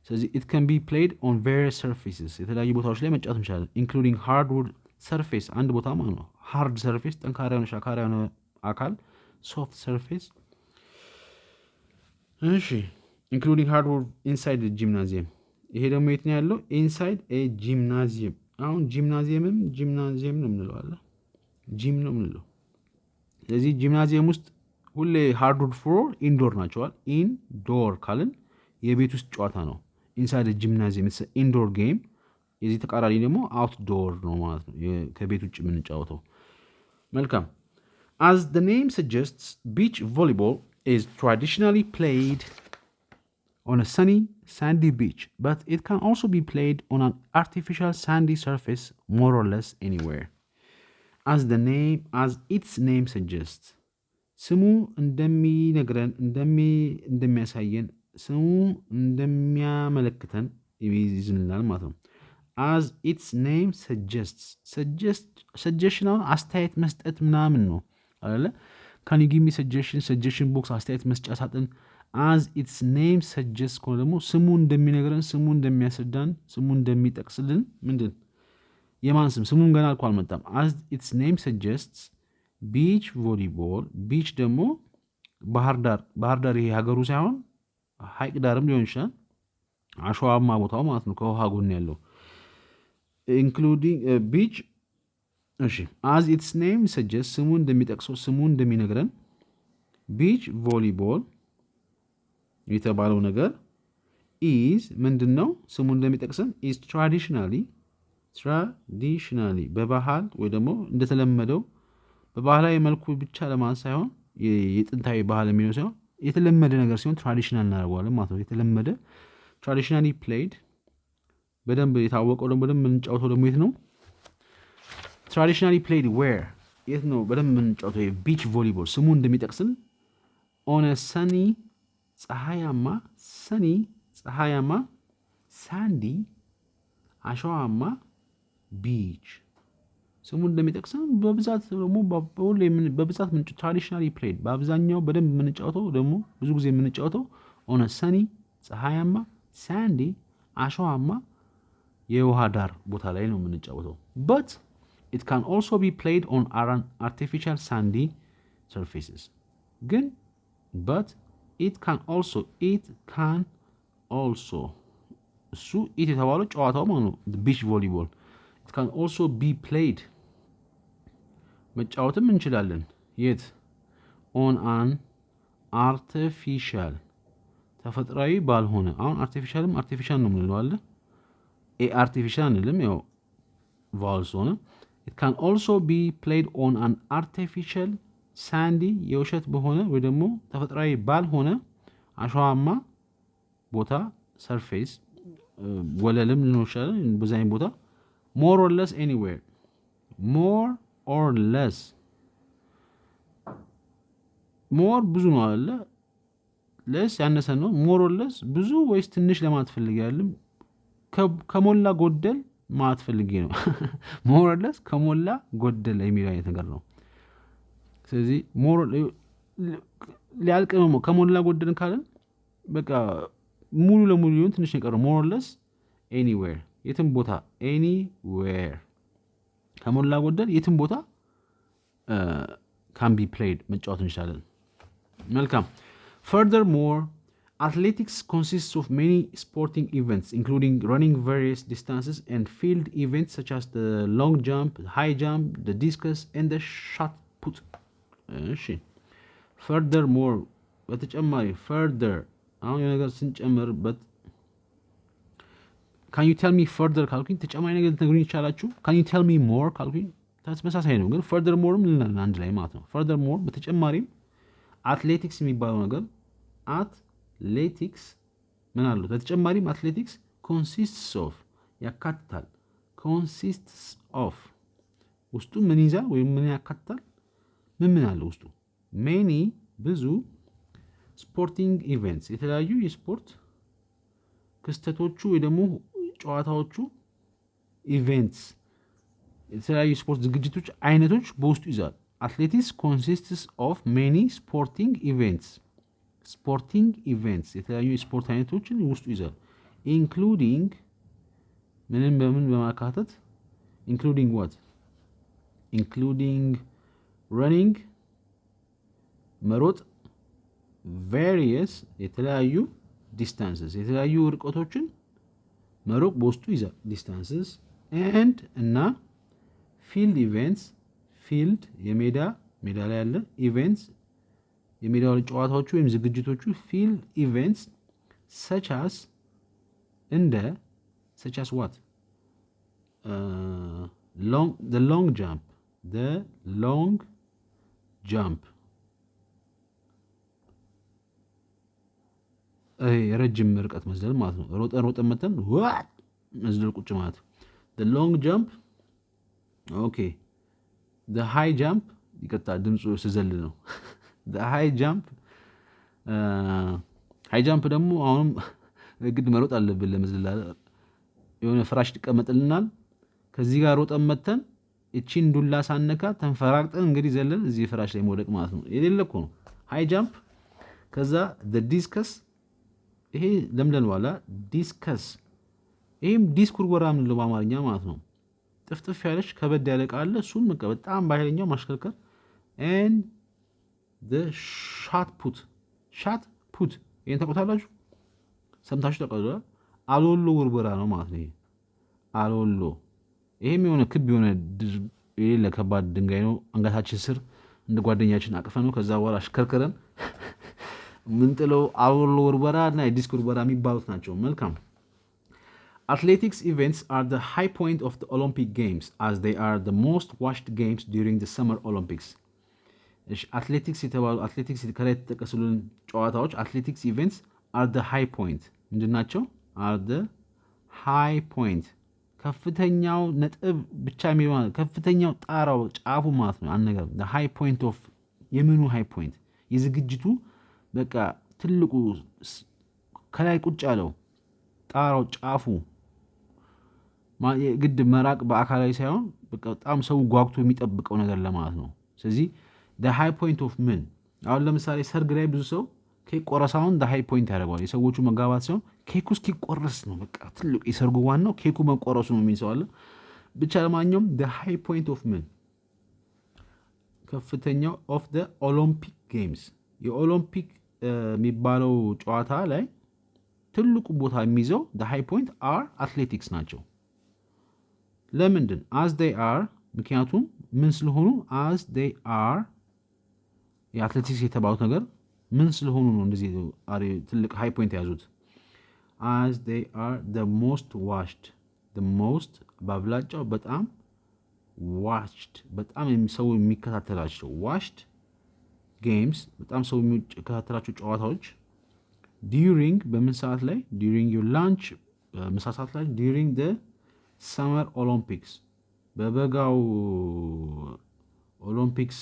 ስለዚህ it can be played on various surfaces የተለያዩ ቦታዎች ላይ መጫወት እንችላለን including hardwood surface አንድ ቦታ ማለት ነው hard surface ጠንካራ የሆነ ሻካራ የሆነ አካል soft surface እሺ including hardwood inside the gymnasium ይሄ ደግሞ የት ነው ያለው inside a gymnasium አሁን ጂምናዚየም ነው የምንለው አለ ጂም ነው የምንለው ስለዚህ ጂምናዚየም ውስጥ ሁሌ ሃርድውድ ፍሎር ኢንዶር ናቸዋል ኢንዶር ካልን የቤት ውስጥ ጨዋታ ነው ኢንሳይድ ጂምናዚየም ኢትስ ኢንዶር ጌም የዚህ ተቃራኒ ደግሞ አውትዶር ነው ማለት ነው ከቤት ውጭ የምንጫወተው መልካም as the name suggests beach volleyball is traditionally played on a sunny sandy beach but it can also be played on an artificial sandy surface more or less anywhere as its name suggests ስሙ እንደሚነግረን እንደሚያሳየን ስሙ እንደሚያመለክተን ይዝልናል ማለት ነው as its name suggests suggestion አስተያየት መስጠት ምናምን ነው አይደለ can you give me suggestion box አስተያየት መስጫ ሳጥን as its name suggests ኮ ደግሞ ስሙ እንደሚነግረን ስሙ እንደሚያስረዳን ስሙ እንደሚጠቅስልን ምንድን የማን ስሙን ገና አልኩ አልመጣም as its name suggests beach volleyball beach ደግሞ ባህር ዳር ይሄ ሀገሩ ሳይሆን ሐይቅ ዳርም ሊሆን ይችላል አሸዋማ ቦታው ማለት ነው ከውሃ ጎን ያለው including beach እሺ as its name suggests ስሙ እንደሚጠቅሰው ስሙ እንደሚነግረን beach volleyball የተባለው ነገር is ምንድነው ስሙ እንደሚጠቅሰን is traditionally በባህል ወይ ደግሞ እንደተለመደው በባህላዊ መልኩ ብቻ ለማለት ሳይሆን የጥንታዊ ባህል የሚለው ሳይሆን የተለመደ ነገር ሲሆን ትራዲሽናል እናደርገዋለን ማለት ነው የተለመደ traditionally played በደንብ የታወቀው ደግሞ በደንብ የምንጫወተው ደግሞ የት ነው traditionally played where የት ነው በደንብ የምንጫወተው beach volleyball ስሙ እንደሚጠቅስን on a sunny ፀሐያማ sandy አሸዋማ ቢች ስሙ እንደሚጠቅሰን በብዛት ደግሞ በብዛት ምን ትራዲሽናሊ ፕሌድ በአብዛኛው በደንብ የምንጫወተው ደግሞ ብዙ ጊዜ የምንጫወተው on a sunny ፀሐያማ sandy አሸዋማ የውሃ ዳር ቦታ ላይ ነው የምንጫወተው but it can also be played on artificial sandy surfaces ግን but it can also እሱ የተባለው ጨዋታው ማለት ነው beach volleyball it can also be played መጫወትም እንችላለን የት on an artificial ተፈጥሯዊ ባልሆነ አሁን artificial ነው የምንለው አይደል artificial እንልም ያው vowels ሆነ it can also be played on an artificial sandy የውሸት በሆነ ወይ ደግሞ ተፈጥሯዊ ባልሆነ አሸዋማ ቦታ surface ወለልም ነው ይችላል በዛኝ ቦታ more or less anywhere more or less more ብዙ ነው አይደለ less ያነሰ ነው more or less ብዙ ወይስ ትንሽ ለማለት ፈልጋለሁ ከሞላ ጎደል ማለት ፈልጌ ነው more or less ከሞላ ጎደል የሚል አይነት ነገር ነው ስለዚህ more ሊያልቅ ነው ከሞላ ጎደልን ካለን በቃ ሙሉ ለሙሉ ይሁን ትንሽ ነው more or less anywhere የትም ቦታ anywhere ከሞላ ጎደል የትም ቦታ can be played መጫወት እንችላለን መልካም furthermore athletics consists of many sporting events including running various distances and field events such as the long jump the high jump the discus and the shot put እሺ furthermore በተጨማሪ further አሁን የነገር ስንጨምርበት can you tell me further ካልኩኝ ተጨማሪ ነገር ልትነግሩኝ ይችላልችሁ can you tell me more ካልኩኝ ተመሳሳይ ነው ግን furthermore ምን አንድ ላይ ማለት ነው furthermore በተጨማሪም አትሌቲክስ የሚባለው ነገር አትሌቲክስ ምን አለው በተጨማሪም አትሌቲክስ consists of ያካትታል consists of ውስጡ ምን ይዛል ወይም ምን ያካትታል ምን አለው ውስጡ many ብዙ ስፖርቲንግ ኢቨንትስ የተለያዩ የስፖርት ክስተቶቹ ወይ ደግሞ ጨዋታዎቹ ኢቨንትስ የተለያዩ ስፖርት ዝግጅቶች አይነቶች በውስጡ ይዛል athletics consists of many sporting events የተለያዩ የስፖርት አይነቶችን ውስጡ ይዛል including ምንም በምን በማካተት including what including running መሮጥ various የተለያዩ distances የተለያዩ ርቀቶችን መሮጥ በውስጡ ይዛል distances and እና field events field የሜዳ ላይ ያለ events የሜዳው ጨዋታዎቹ ወይም ዝግጅቶቹ field events such as what the long jump ረጅም ርቀት መዝለል ማለት ነው ሮጠን መተን መዝለል ቁጭ ማለት the long jump okay the high jump ይቀጣ ድምጹ ስዘል ነው the high jump ደግሞ አሁንም ግድ መሮጥ አለብን ለመዝለል የሆነ ፍራሽ ተቀመጥልናል ከዚህ ጋር ሮጠን መተን እቺን ዱላ ሳነካ ተንፈራቅጠን እንግዲህ ዘለን እዚህ ፍራሽ ላይ መውደቅ ማለት ነው የሌለኮ ነው high jump ከዛ the discus ይሄ ለምለም ዋላ ዲስከስ ይሄም ዲስኩርጎራ ምን ነው በአማርኛ ማለት ነው ጥፍጥፍ ያለች ከበድ ያለ ቃል እሱን በጣም ባይለኛው ማሽከርከር and the shot put ይሄን ታውቁታላችሁ ሰምታችሁ ታውቃላችሁ አሎሎ ውርወራ ነው ማለት ነው አሎሎ ይሄም የሆነ ክብ የሆነ የሌለ ከባድ ድንጋይ ነው አንገታችን ስር እንደ ጓደኛችን አቅፈን ነው ከዛ በኋላ አሽከርከረን ምንጥለው አሎሎ ውርወራ እና የዲስክ ውርወራ የሚባሉት ናቸው መልካም Athletics events are the high point of the Olympic Games as they are the most watched games during the Summer Olympics. Athletics ከላይ ተጠቀሱልን ጨዋታዎች athletics events are the high point ምንድናቸው are the high point ከፍተኛው ነጥብ ብቻ የሚሆን ከፍተኛው ጣራው ጫፉ ማለት ነው አንነገር the high point of የምኑ high point የዝግጅቱ በቃ ትልቁ ከላይ ቁጭ ያለው ጣራው ጫፉ ግድ መራቅ በአካላዊ ሳይሆን በቃ በጣም ሰው ጓጉቶ የሚጠብቀው ነገር ለማለት ነው ስለዚህ the high point of ምን አሁን ለምሳሌ ሰርግ ላይ ብዙ ሰው ኬክ ቆረሳውን the high point ያደርገዋል የሰዎቹ መጋባት ሲሆን ኬኩ እስኪቆረስ ነው በቃ ትልቁ የሰርጉ ዋናው ኬኩ መቆረሱ ነው የሚል ሰው አለ ብቻ ለማንኛውም the high point of ምን ከፍተኛው of the Olympic Games የኦሎምፒክ የሚባለው ጨዋታ ላይ ትልቁ ቦታ የሚይዘው the high point are athletics ናቸው ለምንድን as they are ምክንያቱም ምን ስለሆኑ as they are የአትሌቲክስ የተባሉት ነገር ምን ስለሆኑ ነው እንደዚህ ትልቅ high point ያዙት as they are the most ባብላጫው በጣም watched በጣም ሰው የሚከታተላቸው watched games በጣም ሰው የሚከታተላቸው ጨዋታዎች during በምን ሰዓት ላይ during your lunch ምሳ ሰዓት ላይ during the summer olympics በበጋው ኦሎምፒክስ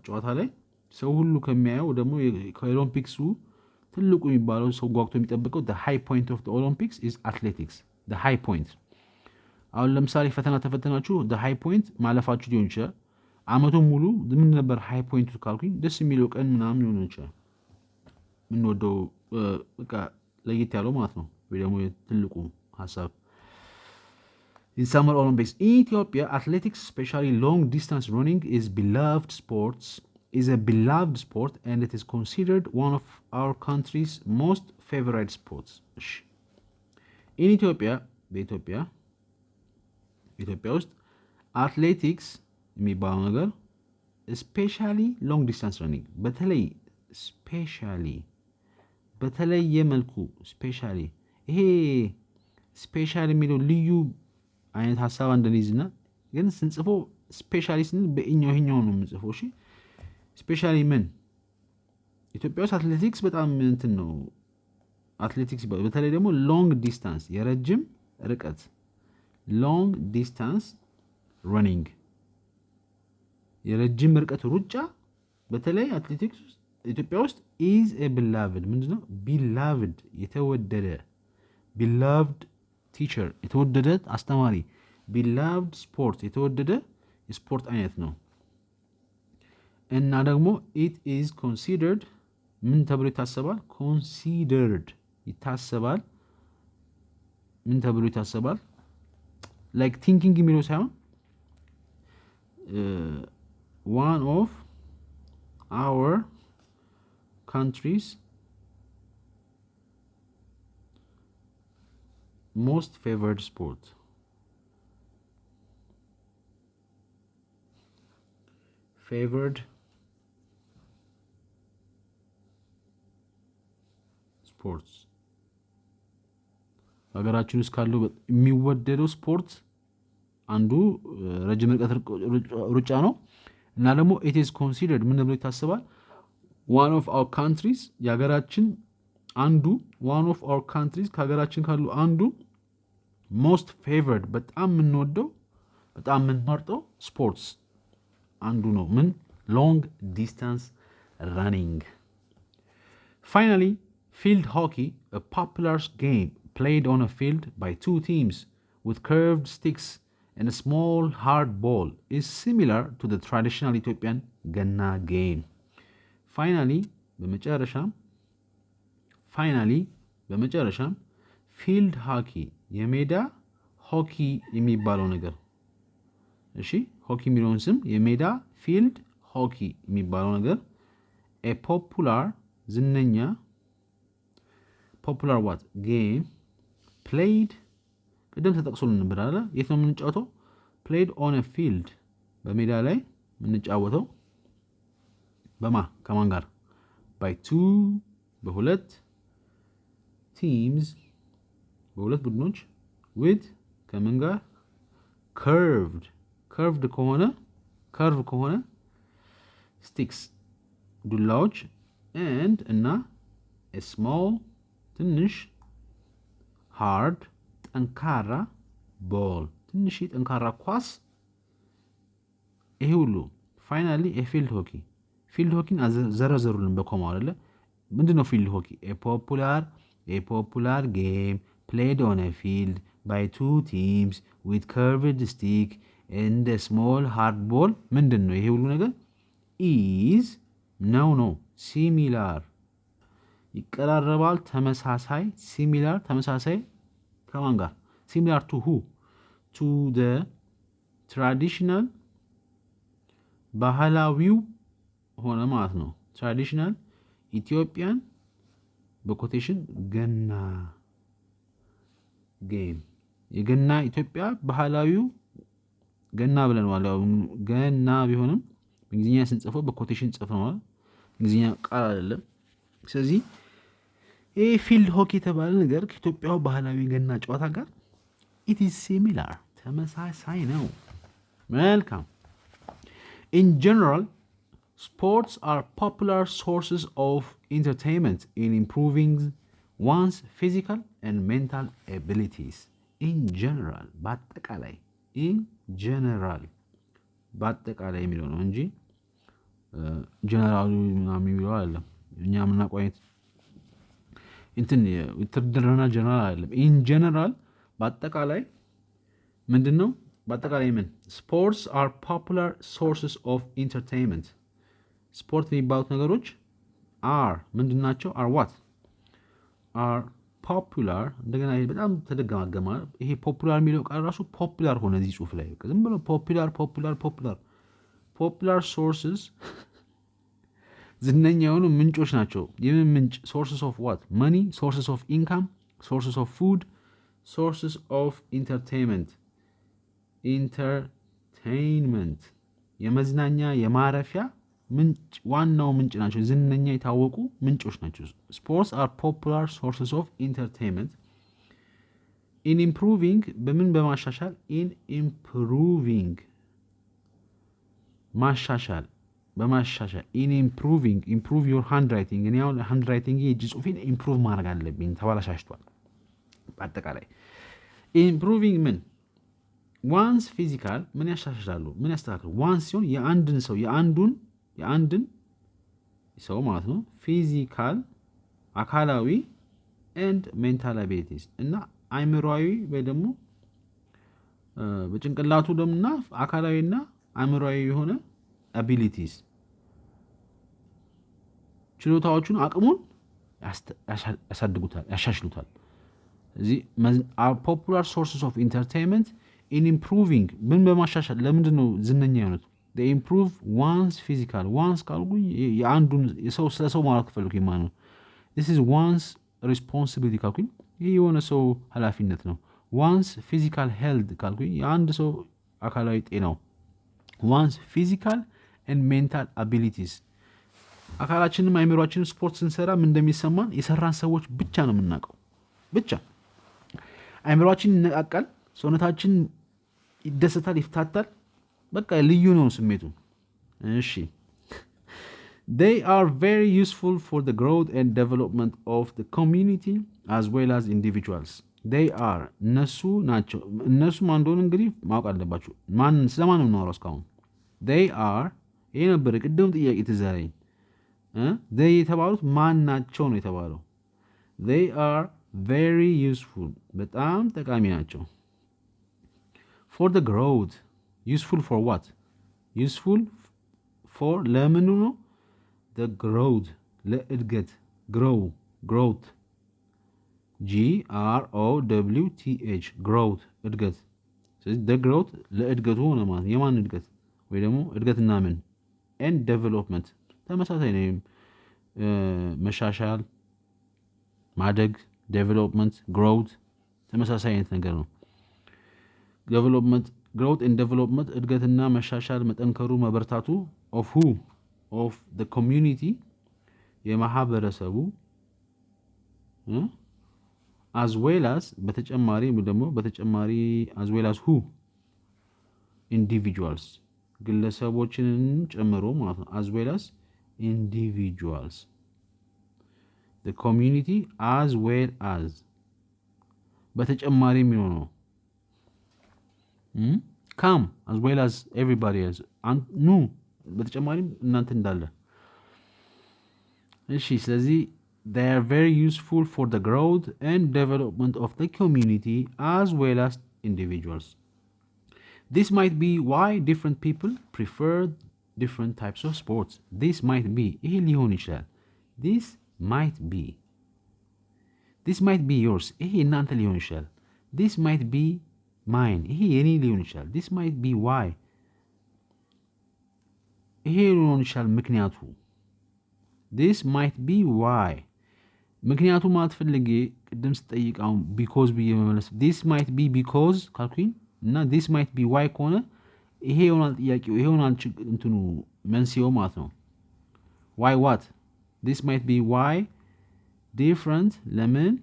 ጨዋታ ላይ ሰው ሁሉ ከሚያየው ደግሞ ከኦሎምፒክሱ ትልቁ የሚባለው ሰው ጓጉቶ የሚጠብቀው the high point of the Olympics is athletics the high point። አሁን ለምሳሌ ፈተና ተፈተናችሁ the high point ማለፋችሁ ሊሆን ይችላል። አመቱን ሙሉ ምን ነበር high point ካልኩኝ ደስ የሚለው ቀን ምናምን ሊሆን ይችላል። የምንወደው በቃ ለየት ያለው ማለት ነው ወይ ደግሞ ትልቁ ሀሳብ In Summer Olympics in Ethiopia, athletics, especially long distance running, is a beloved sport, and it is considered one of our country's most favorite sports. In Ethiopia, በኢትዮጵያ ውስጥ athletics የሚባለው ነገር especially long distance running በተለየ መልኩ especially ይሄ ስፔሻል የሚለው ልዩ አይነት ሐሳብ እንደነዚህና ግን ስንጽፎ ስፔሻሊስት በእኛው ነው የምንጽፈው። እሺ ስፔሻሊ ምን ኢትዮጵያ ውስጥ አትሌቲክስ በጣም እንትን ነው። አትሌቲክስ በተለይ ደግሞ ሎንግ ዲስታንስ የረጅም ርቀት ሎንግ ዲስታንስ ረኒንግ የረጅም ርቀት ሩጫ በተለይ አትሌቲክስ ውስጥ ኢትዮጵያ ውስጥ is a beloved ምንድነው beloved የተወደደ beloved ቲቸር የተወደደ አስተማሪ beloved ስፖርት የተወደደ የስፖርት አይነት ነው እና ደግሞ it is considered ምን ተብሎ ይታሰባል considered ይታሰባል ምን ተብሎ ይታሰባል like thinking የሚለው ሳይሆን one of our countries most favored sport favored sports ሀገራችን ውስጥ ካለው የሚወደደው ስፖርት አንዱ ረጅም ርቀት ሩጫ ነው እና ደግሞ it is considered ምን ተብሎ ይታሰባል one of our countries የሀገራችን አንዱ one of our countries ከሀገራችን ካሉ አንዱ most favored በጣም የምንወደው በጣም የምንመርጠው ስፖርትስ አንዱ ነው ምን long distance running. Finally, field hockey, a popular game played on a field by two teams with curved sticks and a small hard ball, is similar to the traditional Ethiopian Ganna game. Finally, በመጨረሻም ፊልድ ሃኪ የሜዳ ሆኪ የሚባለው ነገር እሺ ሆኪ የሚለውን ስም የሜዳ ፊልድ ሆኪ የሚባለው ነገር a popular ዝነኛ popular what game played ቅድም ተጠቅሶልን ነበር አይደል የት ነው የምንጫወተው played on a field በሜዳ ላይ የምንጫወተው ከማን ጋር by two በሁለት teams በሁለት ቡድኖች with ከምን ጋር curved ከሆነ sticks ዱላዎች and እና a small ትንሽ hard ጠንካራ ball ትንሽ ጠንካራ ኳስ ይሄ ሁሉ finally a field hockey ዘረዘሩልን በኮማ አይደለ ምንድነው field hockey a popular game played on a field by two teams with curved stick and a small hard ball ምንድነው ይሄ ሁሉ ነገር is no similar ይቀራረባል ተመሳሳይ ተመሳሳይ ከማን ጋር similar to who to the traditional ባህላዊው ሆነ ማለት ነው traditional Ethiopian በኮቴሽን ገና game የገና ኢትዮጵያ ባህላዊው ገና ብለናል ያው ገና ቢሆንም በእንግሊዝኛ ስንጽፈው በኮቴሽን ጽፈናል እንግሊዝኛ ቃል አይደለም ስለዚህ ይሄ ፊልድ ሆኪ የተባለ ነገር ከኢትዮጵያው ባህላዊ ገና ጨዋታ ጋር it is similar ተመሳሳይ ነው መልካም in general sports are popular sources of entertainment in improving one's physical and mental abilities in general በአጠቃላይ in general በአጠቃላይ የሚለው ነው እንጂ ጀነራሉ ምናምን የሚለው አይደለም። እኛ የምናውቀው አይነት እንትን ውትድርና ጀነራል አይደለም። ኢን ጀነራል በአጠቃላይ ምንድነው? በአጠቃላይ ምን ስፖርትስ አር ፖፑላር ሶርስስ ኦፍ ኢንተርቴይንመንት። ስፖርት የሚባሉት ነገሮች አር ምንድን ናቸው? አር ዋት አር ፖፑላር። እንደገና ይሄ በጣም ተደጋገመ። ይሄ ፖፑላር የሚለው ቃል ራሱ ፖፑላር ሆነ እዚህ ጽሁፍ ላይ ዝም ብሎ ፖፑላር ሶርስስ ዝነኛ የሆኑ ምንጮች ናቸው። የምን ምንጭ? ሶርስስ ኦፍ ዋት መኒ፣ ሶርስስ ኦፍ ኢንካም፣ ሶርስስ ኦፍ ፉድ፣ ሶርስስ ኦፍ ኢንተርቴይንመንት የመዝናኛ የማረፊያ ምንጭ ዋናው ምንጭ ናቸው። ዝነኛ የታወቁ ምንጮች ናቸው። ስፖርትስ አር ፖፑላር ሶርስስ ኦፍ ኢንተርቴይንመንት ኢን ኢምፕሩቪንግ በምን በማሻሻል ኢን ኢምፕሩቪንግ ማሻሻል በማሻሻል ኢን ኢምፕሩቪንግ ኢምፕሩቭ ዮር ሃንድ ራይቲንግ። እኔ አሁን ሃንድ ራይቲንግ የእጅ ጽሁፌን ኢምፕሩቭ ማድረግ አለብኝ፣ ተባላሻሽቷል። በአጠቃላይ ኢምፕሩቪንግ ምን ዋንስ ፊዚካል ምን ያሻሽላሉ? ምን ያስተካክሉ? ዋንስ ሲሆን የአንድን ሰው የአንድን ሰው ማለት ነው። ፊዚካል አካላዊ ኤንድ ሜንታል አቢሊቲስ እና አይምሯዊ ወይ ደግሞ በጭንቅላቱ ደምና አካላዊና አይምሯዊ የሆነ አቢሊቲስ ችሎታዎቹን አቅሙን ያሳድጉታል፣ ያሻሽሉታል። እዚህ ፖፑላር ሶርስስ ኦፍ ኢንተርቴይንመንት ኢን ኢምፕሩቪንግ ምን በማሻሻል ለምንድን ነው ዝነኛ የሆኑት? ኢምፕሩቭ ዋንስ ፊዚካል ዋንስ ካልኩ የአንዱን የሰው ስለ ሰው ማለት ከፈልኩኝ ማለት ነው። ዲስ ኢዝ ዋንስ ሪስፖንሲቢሊቲ ካልኩኝ ይህ የሆነ ሰው ኃላፊነት ነው። ዋንስ ፊዚካል ሄልት ካልኩኝ የአንድ ሰው አካላዊ ጤናው። ዋንስ ፊዚካል ኤንድ ሜንታል አቢሊቲስ አካላችንም አይምሯችንም ስፖርት ስንሰራ ምን እንደሚሰማን የሰራን ሰዎች ብቻ ነው የምናውቀው። ብቻ አይምሯችን ይነቃቃል፣ ሰውነታችን ይደሰታል፣ ይፍታታል። በቃ ልዩ ነው ስሜቱ። እሺ they are very useful for the growth and development of the community as well as individuals. they are እነሱ ናቸው። እነሱ ማን እንደሆነ እንግዲህ ማወቅ አለባችሁ። ስለማን ነው የምናወራው እስካሁን? they are ይሄ ነበር ቅድም ጥያቄ ትዝ አለኝ። they የተባሉት ማን ናቸው ነው የተባለው። they are very useful በጣም ጠቃሚ ናቸው። for the growth useful for what? useful for ለምኑ ነው? the growth ለእድገት growth growth growth እድገት። ስለዚህ the growth ለእድገቱ ሆነ ማለት የማን እድገት? ወይ ደግሞ እድገትና ምን and development ተመሳሳይ ነው። መሻሻል ማደግ ዴቨሎፕመንት growth ተመሳሳይ አይነት ነገር ነው። ዴቨሎፕመንት growth and development እድገትና መሻሻል መጠንከሩ መበርታቱ of who of the community የማህበረሰቡ as well as በተጨማሪ as well as who individuals ግለሰቦችን ጨምሮ ማለት ነው። as well as individuals the community as well as በተጨማሪ የሚሆነው come as well as everybody else ኑ በተጨማሪም እናንተ እንዳለ። እሺ ስለዚህ they are very useful for the growth and development of the community as well as individuals. This might be why different people prefer different types of sports. This might be ይሄ ሊሆን ይችላል። this might be yours ይሄ እናንተ ሊሆን ይችላል። this might be mine ይሄ የኔ ሊሆን ይችላል። this might be why ይሄ ሊሆን ይችላል ምክንያቱ። this might be why ምክንያቱ ማለት ፈልጌ ቅድም ስጠይቃው because ብዬ መመለስ this might be because ካልኩኝ እና this might be why ከሆነ ይሄ ይሆናል ጥያቄው፣ ይሄ ይሆናል እንትኑ መንስኤው ማለት ነው። why what this might be why different ለምን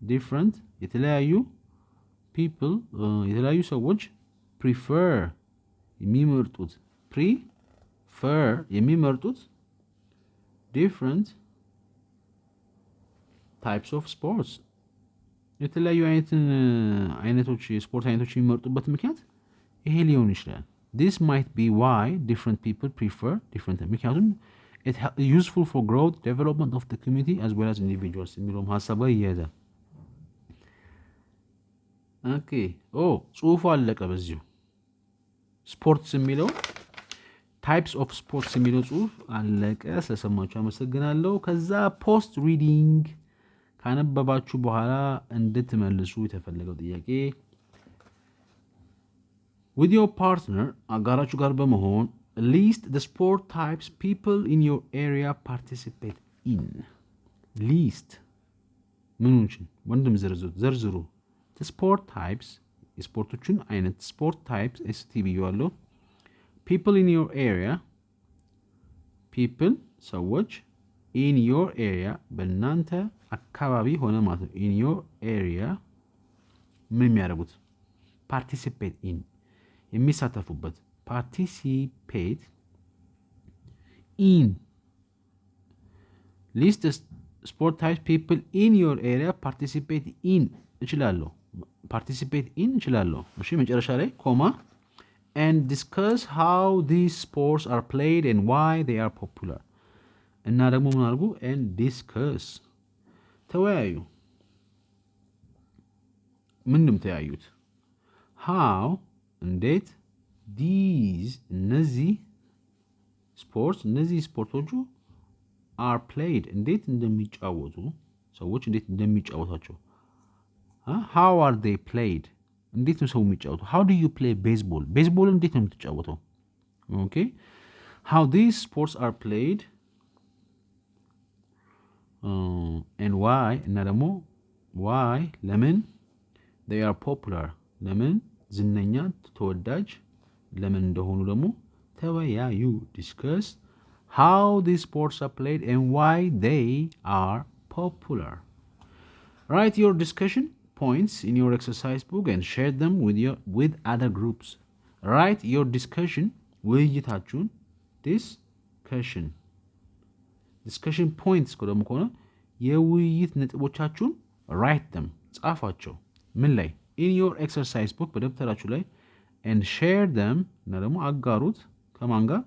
different የተለያዩ people የተለያዩ ሰዎች prefer የሚመርጡት የሚመርጡት different types of sports የተለያዩ አይነቶች የስፖርት አይነቶች የሚመርጡበት ምክንያት ይሄ ሊሆን ይችላል። this might be why different people prefer different ምክንያቱም it's useful for growth development of the community as well as individuals የሚለውም ሀሳብ ጋር ይያያዛል። ኦኬ ጽሁፉ አለቀ በዚሁ ስፖርትስ የሚለው ታይፕስ ኦፍ ስፖርትስ የሚለው ጽሁፍ አለቀ። ስለሰማችሁ አመሰግናለሁ። ከዛ ፖስት ሪዲንግ ካነበባችሁ በኋላ እንድትመልሱ የተፈለገው ጥያቄ with your partner አጋራችሁ ጋር በመሆን list the sport types people in your area participate in list ምንችን ወንድም ዘርዝሩ the sport types የስፖርቶችን አይነት sport types STB ያለው people in your area people ሰዎች in your area በእናንተ አካባቢ ሆነ ማለት ነው in your area ምን የሚያደርጉት participate in የሚሳተፉበት participate in list the sport types people in your area participate in እችላለሁ participate in እችላለሁ እሺ መጨረሻ ላይ ኮማ and discuss how these sports are played and why they are popular እና ደግሞ ምን አድርጉ and discuss ተወያዩ ምንም ተያዩት how እንዴት these እነዚህ ስፖርቶቹ are played እንዴት እንደሚጫወቱ ሰዎች እንዴት እንደሚጫወታቸው how are they played እንዴት ነው ሰው የሚጫወቱ how do you play baseball እንዴት ነው የምትጫወተው okay how these sports are played and why እና ደግሞ why ለምን they are popular ለምን ዝነኛ ተወዳጅ ለምን እንደሆኑ ደግሞ ተወያዩ discuss how these sports are played and why they are popular write your discussion points in your exercise book and share them with other groups write your discussion ውይይታችሁን discussion points ደግሞ ከሆነ የውይይት ነጥቦቻችሁን write them ጻፏቸው ምን ላይ in your exercise book በደብተራችሁ ላይ and share them እና ደግሞ አጋሩት ከማን ጋር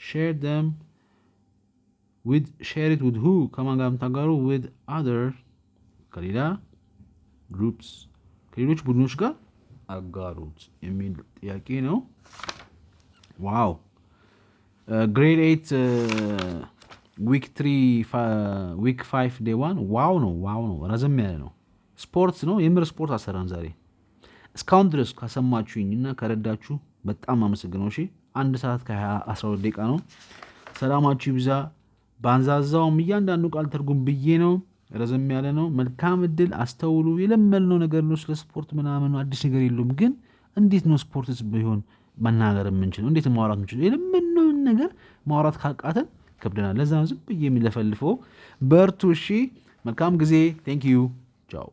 share it with who ከማን ጋር የምታጋሩ with other ከሌላ groups ከሌሎች ቡድኖች ጋር አጋሩት የሚል ጥያቄ ነው ዋው grade 8 week 5 day 1 ዋው ነው ረዘም ያለ ነው ስፖርት ነው የምር ስፖርት አሰራን ዛሬ እስካሁን ድረስ ካሰማችሁኝና ከረዳችሁ በጣም አመሰግናለሁ እሺ 1 ሰዓት ከ12 ደቂቃ ነው ሰላማችሁ ይብዛ ባንዛዛውም እያንዳንዱ ቃል ትርጉም ብዬ ነው ረዘም ያለ ነው መልካም እድል አስተውሉ የለመልነው ነገር ነው ስለ ስፖርት ምናምን አዲስ ነገር የለውም ግን እንዴት ነው ስፖርትስ ቢሆን መናገር የምንችለው እንዴት ማውራት የምንችለው የለመልነው ነገር ማውራት ካቃተን ከብደናል ለዛ ዝም ብዬ የሚለፈልፈው በርቱ እሺ መልካም ጊዜ thank you ciao